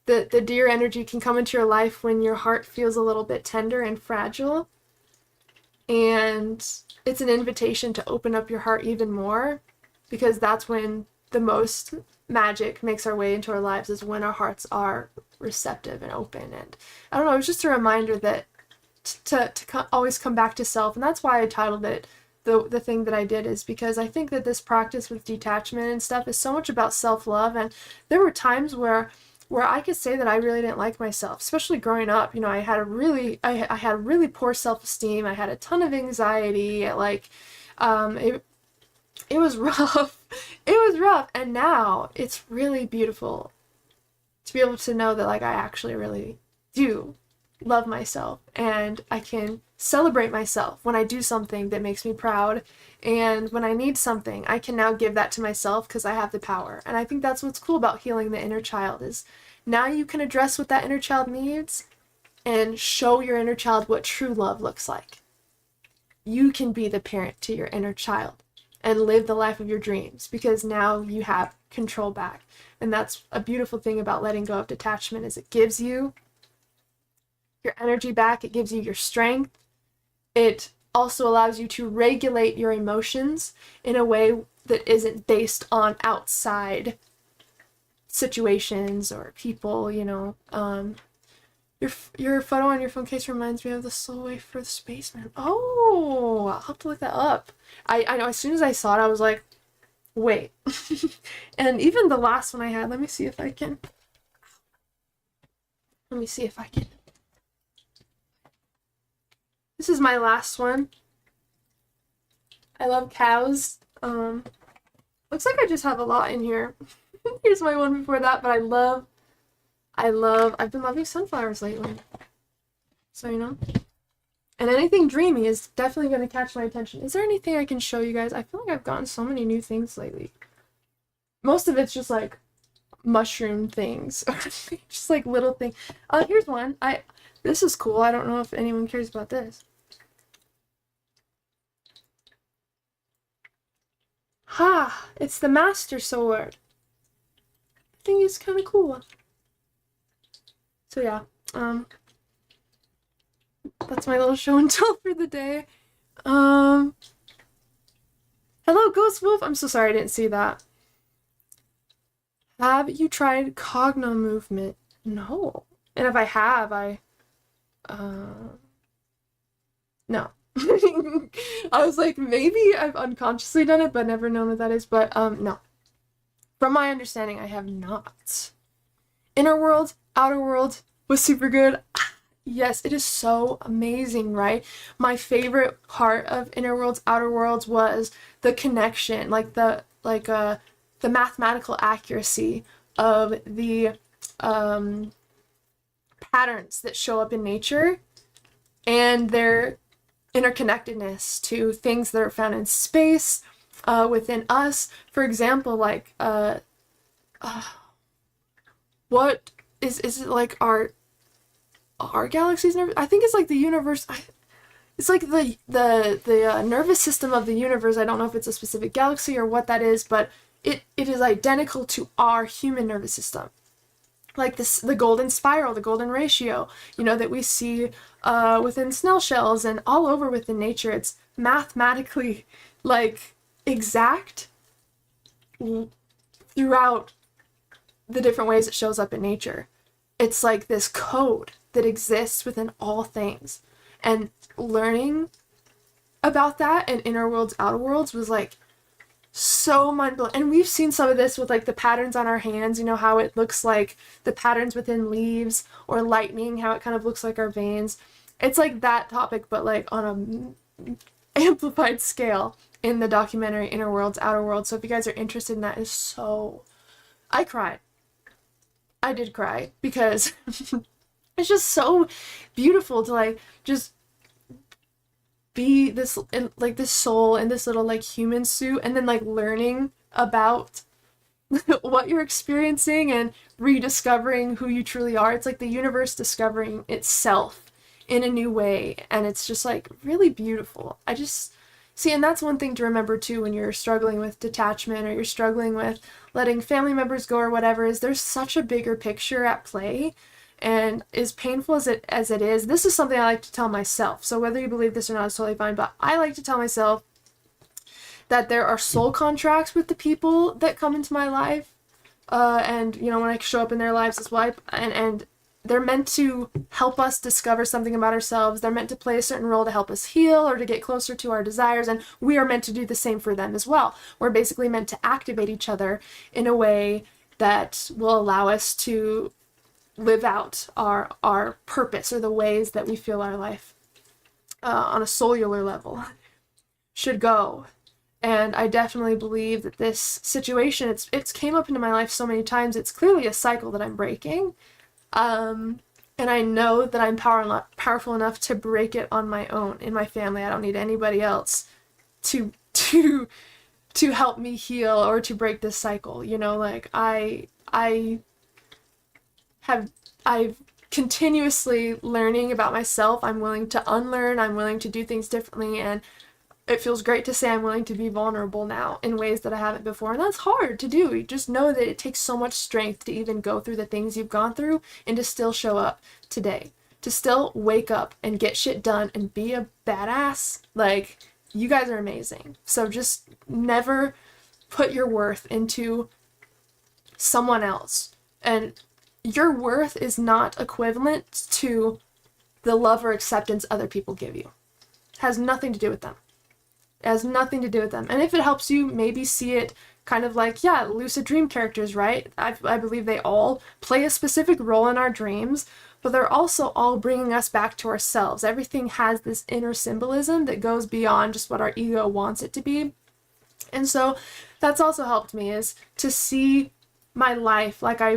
The deer energy can come into your life when your heart feels a little bit tender and fragile. And it's an invitation to open up your heart even more, because that's when the most magic makes our way into our lives, is when our hearts are receptive and open. And I don't know, it was just a reminder that to always come back to self. And that's why I titled it the thing that I did, is because I think that this practice with detachment and stuff is so much about self-love. And there were times where I could say that I really didn't like myself, especially growing up. You know, I had really poor self-esteem. I had a ton of anxiety. Like, it was rough. It was rough. And now it's really beautiful to be able to know that like I actually really do love myself, and I can celebrate myself when I do something that makes me proud. And when I need something, I can now give that to myself because I have the power. And I think that's what's cool about healing the inner child, is now you can address what that inner child needs and show your inner child what true love looks like. You can be the parent to your inner child and live the life of your dreams, because now you have control back. And that's a beautiful thing about letting go of detachment, is it gives you your energy back, it gives you your strength. It also allows you to regulate your emotions in a way that isn't based on outside situations or people, you know. Your photo on your phone case reminds me of the Soul Wave for the Spaceman. Oh, I'll have to look that up. I know, as soon as I saw it, I was like, wait. And even the last one I had, let me see if I can. This is my last one. I love cows. Looks like I just have a lot in here. Here's my one before that, but I've been loving sunflowers lately. So, you know. And anything dreamy is definitely going to catch my attention. Is there anything I can show you guys? I feel like I've gotten so many new things lately. Most of it's just like mushroom things. Just like little things. Here's one. This is cool. I don't know if anyone cares about this. Ha! It's the Master Sword. I think it's kind of cool. So yeah, that's my little show and tell for the day. Hello, Ghost Wolf. I'm so sorry I didn't see that. Have you tried Cogna movement? No. And if I have, no. I was like, maybe I've unconsciously done it, but never known what that is. But no. From my understanding, I have not. Inner World, Outer World was super good. Yes, it is so amazing, right? My favorite part of Inner Worlds, Outer Worlds was the connection, like the mathematical accuracy of the patterns that show up in nature and their interconnectedness to things that are found in space, within us. For example, like what is it like our galaxies? I think it's like the universe. It's like the nervous system of the universe. I don't know if it's a specific galaxy or what that is, but it is identical to our human nervous system. Like the golden spiral, the golden ratio, you know, that we see within snail shells and all over within nature. It's mathematically like exact throughout the different ways it shows up in nature. It's like this code that exists within all things. And learning about that in Inner Worlds, Outer Worlds was like so mind-blowing. And we've seen some of this with like the patterns on our hands, you know, how it looks like the patterns within leaves or lightning, how it kind of looks like our veins. It's like that topic, but like on a amplified scale. in the documentary Inner Worlds, Outer Worlds. So if you guys are interested in that, is so... I cried. I did cry because it's just so beautiful to like just be this like this soul in this little like human suit, and then like learning about what you're experiencing and rediscovering who you truly are. It's like the universe discovering itself in a new way, and it's just like really beautiful. I just see, and that's one thing to remember too when you're struggling with detachment or you're struggling with letting family members go or whatever, is there's such a bigger picture at play. And as painful as it is, this is something I like to tell myself. So whether you believe this or not is totally fine, but I like to tell myself that there are soul contracts with the people that come into my life. And, you know, when I show up in their lives as well, and they're meant to help us discover something about ourselves. They're meant to play a certain role to help us heal or to get closer to our desires, and we are meant to do the same for them as well. We're basically meant to activate each other in a way that will allow us to live out our purpose, or the ways that we feel our life on a cellular level should go. And I definitely believe that this situation, it's came up into my life so many times, it's clearly a cycle that I'm breaking. And I know that I'm powerful enough to break it on my own in my family. I don't need anybody else to help me heal or to break this cycle. You know, like I've continuously learning about myself. I'm willing to unlearn. I'm willing to do things differently, and it feels great to say I'm willing to be vulnerable now in ways that I haven't before. And that's hard to do. You just know that it takes so much strength to even go through the things you've gone through and to still show up today, to still wake up and get shit done and be a badass. Like, you guys are amazing. So just never put your worth into someone else. And your worth is not equivalent to the love or acceptance other people give you. It has nothing to do with them. It has nothing to do with them. And if it helps you maybe see it kind of like, yeah, lucid dream characters, right? I believe they all play a specific role in our dreams, but they're also all bringing us back to ourselves. Everything has this inner symbolism that goes beyond just what our ego wants it to be. And so that's also helped me, is to see my life like I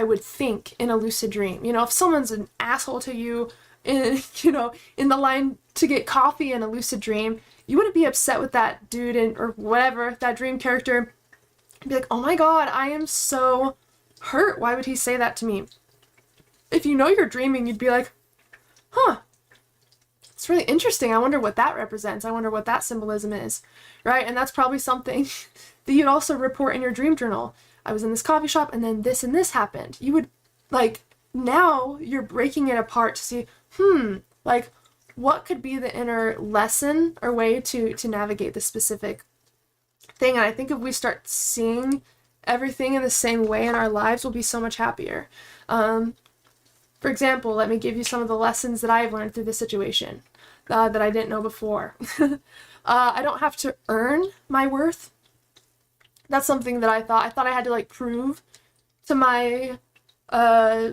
would think in a lucid dream. You know, if someone's an asshole to you in the line to get coffee in a lucid dream, you wouldn't be upset with that dude or whatever, that dream character. Be like, oh my god, I am so hurt. Why would he say that to me? If you know you're dreaming, you'd be like, huh, it's really interesting. I wonder what that represents. I wonder what that symbolism is, right? And that's probably something that you'd also report in your dream journal. I was in this coffee shop and then this and this happened. You would, like, now you're breaking it apart to see, like, what could be the inner lesson or way to navigate the specific thing. And I think if we start seeing everything in the same way in our lives, we'll be so much happier. For example, let me give you some of the lessons that I've learned through this situation that I didn't know before. I don't have to earn my worth. That's something that I thought I had to like prove to my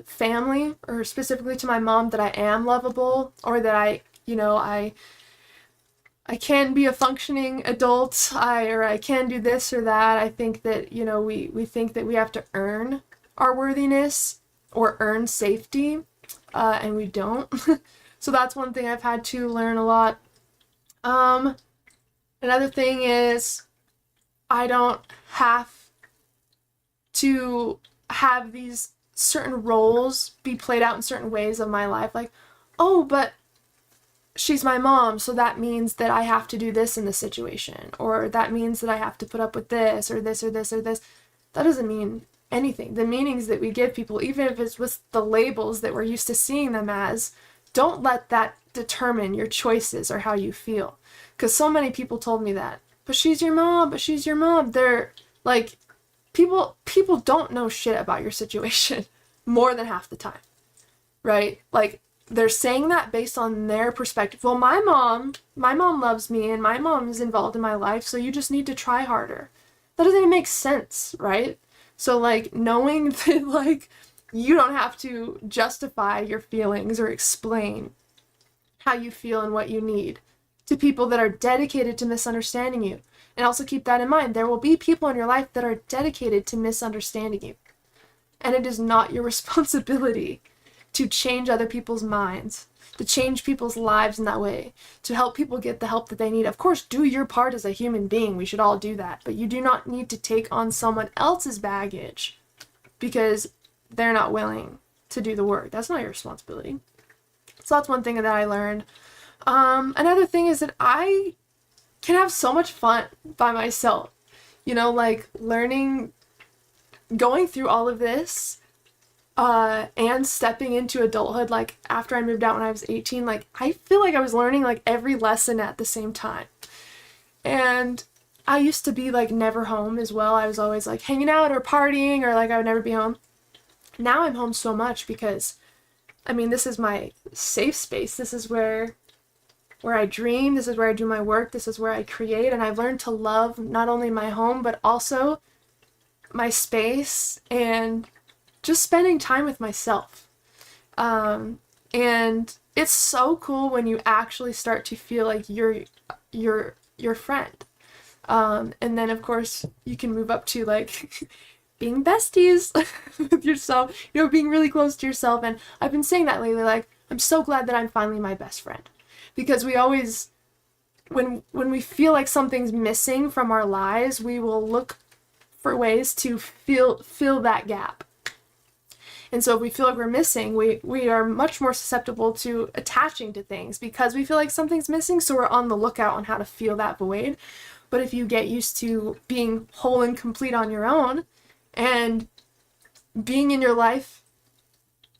family, or specifically to my mom, that I am lovable, or that I can be a functioning adult, I can do this or that. I think that, we think that we have to earn our worthiness or earn safety, and we don't. So that's one thing I've had to learn a lot. Another thing is, I don't have to have these certain roles be played out in certain ways of my life. Like, oh, but she's my mom, so that means that I have to do this in this situation, or that means that I have to put up with this, or this, or this, or this. That doesn't mean anything. The meanings that we give people, even if it's with the labels that we're used to seeing them as, don't let that determine your choices or how you feel. Because so many people told me that. But she's your mom, but she's your mom. They're like, people don't know shit about your situation more than half the time, right? Like, they're saying that based on their perspective. Well, my mom loves me, and my mom is involved in my life, so you just need to try harder. That doesn't even make sense, right? So, like, knowing that, like, you don't have to justify your feelings or explain how you feel and what you need to people that are dedicated to misunderstanding you. And also keep that in mind. There will be people in your life that are dedicated to misunderstanding you. And it is not your responsibility to change other people's minds, to change people's lives in that way, to help people get the help that they need. Of course, do your part as a human being. We should all do that. But you do not need to take on someone else's baggage because they're not willing to do the work. That's not your responsibility. So that's one thing that I learned. Another thing is that I can have so much fun by myself. You know, like learning, going through all of this, and stepping into adulthood, like after I moved out when I was 18, like I feel like I was learning like every lesson at the same time. And I used to be like never home as well. I was always like hanging out or partying, or like I would never be home. Now I'm home so much because, I mean, this is my safe space. This is where I dream. This is where I do my work. This is where I create. And I've learned to love not only my home, but also my space and just spending time with myself. And it's so cool when you actually start to feel like you're your friend. And then of course you can move up to like being besties with yourself, you know, being really close to yourself. And I've been saying that lately, like, I'm so glad that I'm finally my best friend. Because we always, when we feel like something's missing from our lives, we will look for ways to fill that gap. And so if we feel like we're missing, we are much more susceptible to attaching to things because we feel like something's missing, so we're on the lookout on how to fill that void. But if you get used to being whole and complete on your own, and being in your life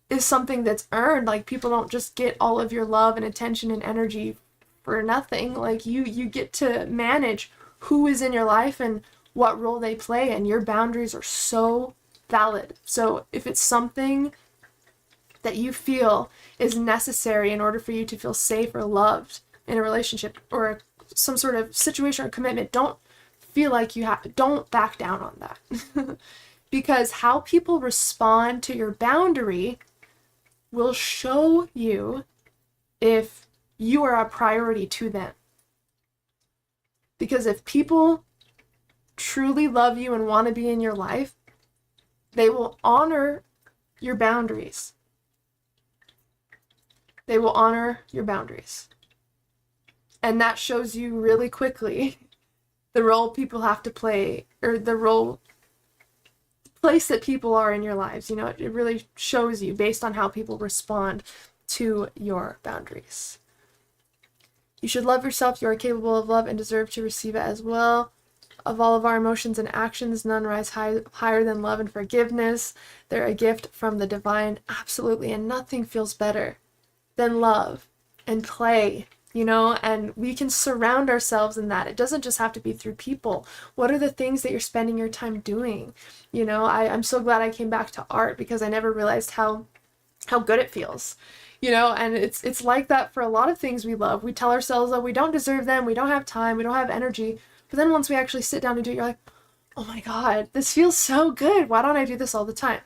is something that's earned, like people don't just get all of your love and attention and energy for nothing. Like you get to manage who is in your life and what role they play, and your boundaries are so valid. So if it's something that you feel is necessary in order for you to feel safe or loved in a relationship or some sort of situation or commitment, don't feel like don't back down on that. Because how people respond to your boundary will show you if you are a priority to them. Because if people truly love you and want to be in your life, they will honor your boundaries. They will honor your boundaries. And that shows you really quickly the role people have to play, or the place that people are in your lives. You know, it really shows you based on how people respond to your boundaries. You should love yourself. You are capable of love and deserve to receive it as well. Of all of our emotions and actions, none rise higher than love and forgiveness. They're a gift from the divine, absolutely, and nothing feels better than love and play, you know, and we can surround ourselves in that. It doesn't just have to be through people. What are the things that you're spending your time doing? You know, I'm so glad I came back to art because I never realized how good it feels. You know, and it's like that for a lot of things we love. We tell ourselves that we don't deserve them, we don't have time, we don't have energy. But then once we actually sit down and do it, you're like, oh my God, this feels so good. Why don't I do this all the time?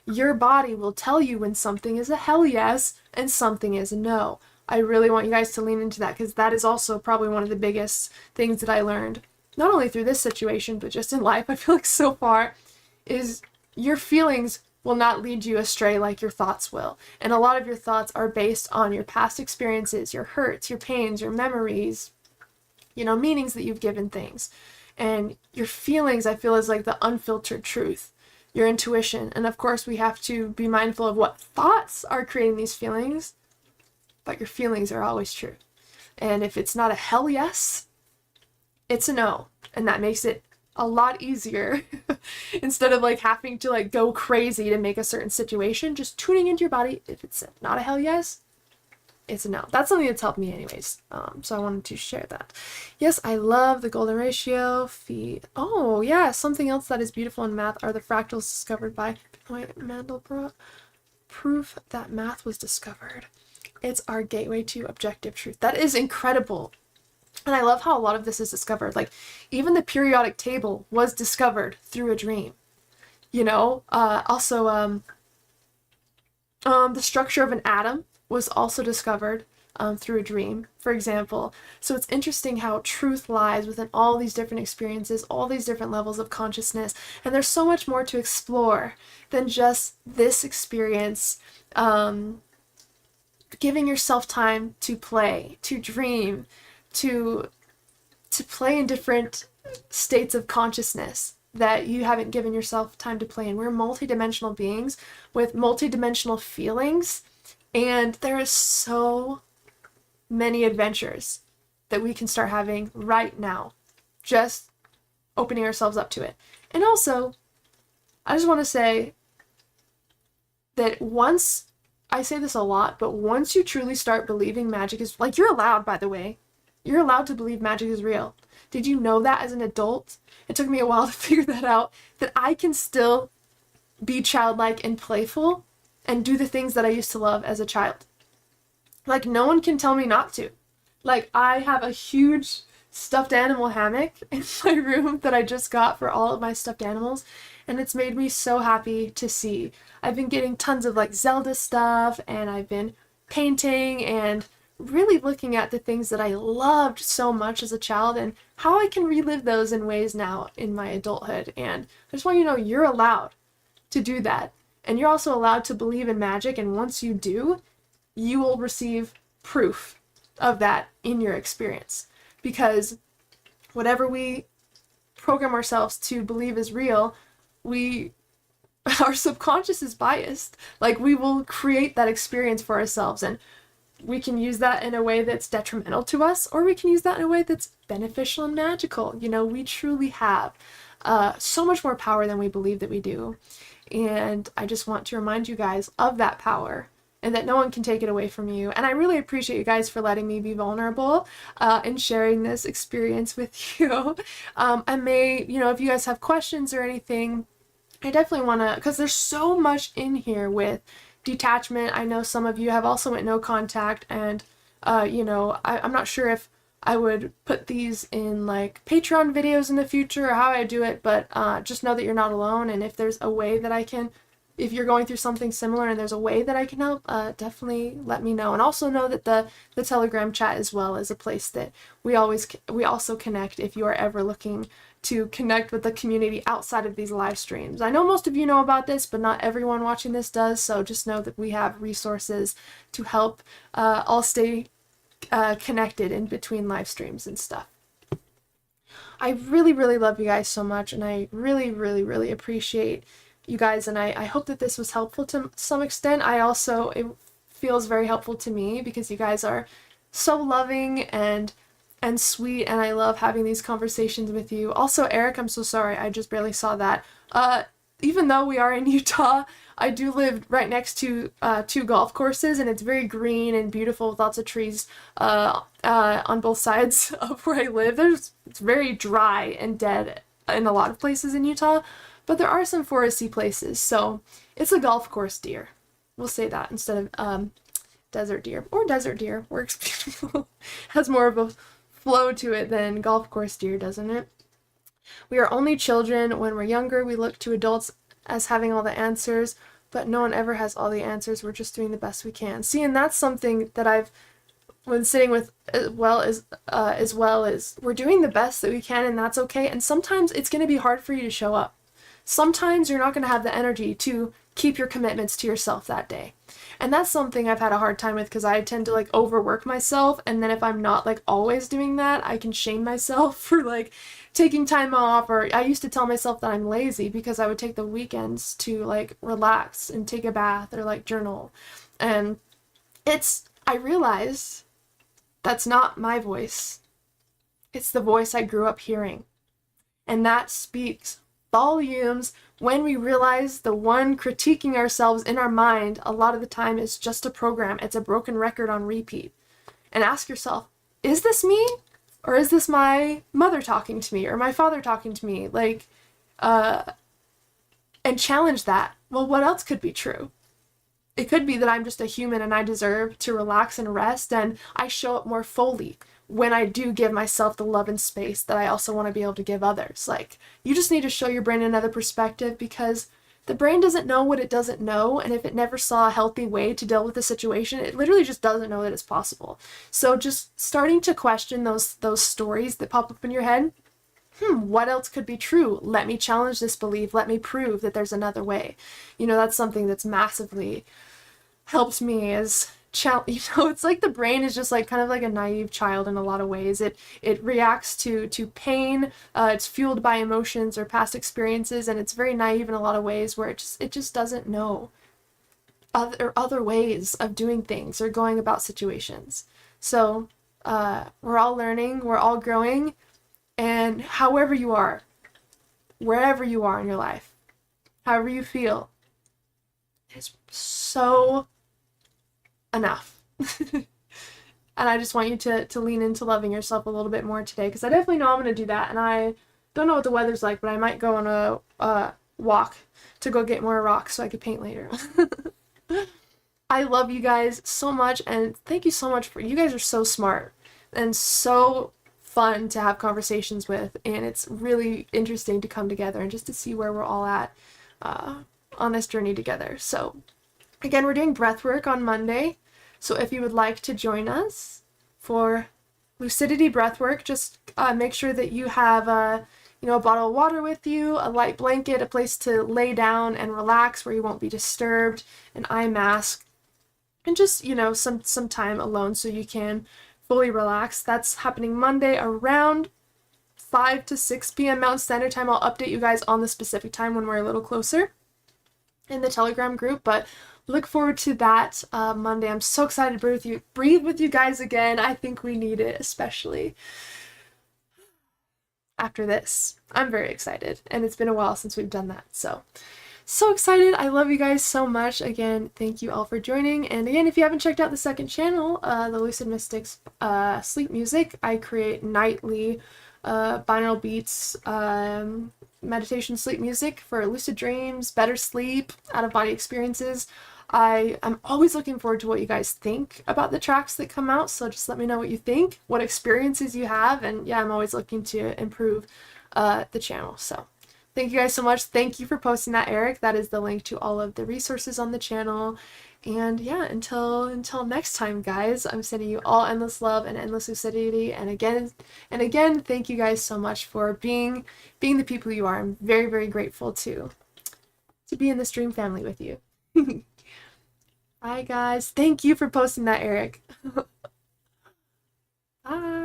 Your body will tell you when something is a hell yes and something is a no. I really want you guys to lean into that because that is also probably one of the biggest things that I learned, not only through this situation, but just in life, I feel like so far, is your feelings will not lead you astray like your thoughts will. And a lot of your thoughts are based on your past experiences, your hurts, your pains, your memories, you know, meanings that you've given things. And your feelings, I feel, is like the unfiltered truth, your intuition. And of course, we have to be mindful of what thoughts are creating these feelings, but your feelings are always true. And if it's not a hell yes, it's a no. And that makes it a lot easier instead of like having to like go crazy to make a certain situation, just tuning into your body. If it's not a hell yes, it's a no. That's something that's helped me anyways. So I wanted to share that. Yes, I love the golden ratio. Oh yeah, something else that is beautiful in math are the fractals discovered by Mandelbrot. Proof that math was discovered. It's our gateway to objective truth. That is incredible. And I love how a lot of this is discovered. Like, even the periodic table was discovered through a dream. You know, also, the structure of an atom was also discovered through a dream, for example. So it's interesting how truth lies within all these different experiences, all these different levels of consciousness, and there's so much more to explore than just this experience. Giving yourself time to play, to dream, to play in different states of consciousness that you haven't given yourself time to play in. We're multidimensional beings with multidimensional feelings, and there is so many adventures that we can start having right now, just opening ourselves up to it. And also, I just want to say that once, I say this a lot, but once you truly start believing magic is, like, you're allowed, by the way, you're allowed to believe magic is real. Did you know that as an adult? It took me a while to figure that out, that I can still be childlike and playful and do the things that I used to love as a child. Like, no one can tell me not to. Like, I have a huge stuffed animal hammock in my room that I just got for all of my stuffed animals, and it's made me so happy to see. I've been getting tons of like Zelda stuff, and I've been painting and really looking at the things that I loved so much as a child and how I can relive those in ways now in my adulthood. And I just want you to know you're allowed to do that. And you're also allowed to believe in magic, and once you do, you will receive proof of that in your experience. Because whatever we program ourselves to believe is real, our subconscious is biased. Like, we will create that experience for ourselves, and we can use that in a way that's detrimental to us, or we can use that in a way that's beneficial and magical. You know, we truly have so much more power than we believe that we do. And I just want to remind you guys of that power, and that no one can take it away from you. And I really appreciate you guys for letting me be vulnerable and sharing this experience with you. I may, you know, if you guys have questions or anything, I definitely want to, because there's so much in here with detachment. I know some of you have also went no contact, and you know, I'm not sure if I would put these in like Patreon videos in the future or how I do it, but just know that you're not alone. And if there's a way that I can, if you're going through something similar and there's a way that I can help, definitely let me know. And also know that the Telegram chat as well is a place that we also connect if you are ever looking to connect with the community outside of these live streams. I know most of you know about this, but not everyone watching this does, so just know that we have resources to help all stay connected in between live streams and stuff. I really, really love you guys so much, and I really, really, really appreciate you guys, and I hope that this was helpful to some extent. It feels very helpful to me because you guys are so loving and sweet, and I love having these conversations with you. Also, Eric, I'm so sorry, I just barely saw that. Even though we are in Utah, I do live right next to 2 golf courses, and it's very green and beautiful with lots of trees on both sides of where I live. It's very dry and dead in a lot of places in Utah, but there are some foresty places, so it's a golf course deer. We'll say that instead of desert deer, or desert deer works beautiful. Has more of a flow to it than golf course deer, doesn't it? We are only children. When we're younger, we look to adults as having all the answers, but no one ever has all the answers. We're just doing the best we can. See, and that's something that I've been sitting with as well as we're doing the best that we can, and that's okay. And sometimes it's going to be hard for you to show up. Sometimes you're not going to have the energy to keep your commitments to yourself that day. And that's something I've had a hard time with, because I tend to like overwork myself, and then if I'm not like always doing that, I can shame myself for like taking time off. Or I used to tell myself that I'm lazy because I would take the weekends to like relax and take a bath or like journal. And I realized that's not my voice. It's the voice I grew up hearing. And that speaks volumes when we realize the one critiquing ourselves in our mind a lot of the time is just a program. It's a broken record on repeat. And ask yourself, is this me? Or is this my mother talking to me or my father talking to me? Like, and challenge that. Well, what else could be true? It could be that I'm just a human and I deserve to relax and rest, and I show up more fully when I do give myself the love and space that I also want to be able to give others. Like, you just need to show your brain another perspective, because The brain doesn't know what it doesn't know, and if it never saw a healthy way to deal with the situation, it literally just doesn't know that it's possible. So just starting to question those stories that pop up in your head. What else could be true? Let me challenge this belief. Let me prove that there's another way. You know, that's something that's massively helped me as it's like the brain is just like kind of like a naive child in a lot of ways. It reacts to pain. It's fueled by emotions or past experiences, and it's very naive in a lot of ways where it just doesn't know other ways of doing things or going about situations. So we're all learning, we're all growing, and however you are, wherever you are in your life, however you feel, is so enough. And I just want you to lean into loving yourself a little bit more today, because I definitely know I'm going to do that, and I don't know what the weather's like, but I might go on a walk to go get more rocks so I could paint later. I love you guys so much, and thank you so much you guys are so smart and so fun to have conversations with, and it's really interesting to come together and just to see where we're all at on this journey together. So again, we're doing breath work on Monday, so if you would like to join us for lucidity breath work, just make sure that you have a bottle of water with you, a light blanket, a place to lay down and relax where you won't be disturbed, an eye mask, and just some time alone so you can fully relax. That's happening Monday around 5 to 6 p.m. Mountain Standard Time. I'll update you guys on the specific time when we're a little closer in the Telegram group, but look forward to that Monday. I'm so excited to breathe with you guys again. I think we need it, especially after this. I'm very excited, and it's been a while since we've done that, so excited. I love you guys so much. Again, thank you all for joining. And again, if you haven't checked out the second channel, the Lucid Mystics sleep music, I create nightly binaural beats, meditation sleep music for lucid dreams, better sleep, out-of-body experiences. I'm always looking forward to what you guys think about the tracks that come out, so just let me know what you think, what experiences you have, and yeah, I'm always looking to improve the channel. So thank you guys so much. Thank you for posting that, Eric. That is the link to all of the resources on the channel. And yeah, until next time, guys, I'm sending you all endless love and endless lucidity. And again, thank you guys so much for being the people you are. I'm very, very grateful to be in this dream family with you. Bye, guys. Thank you for posting that, Eric. Bye.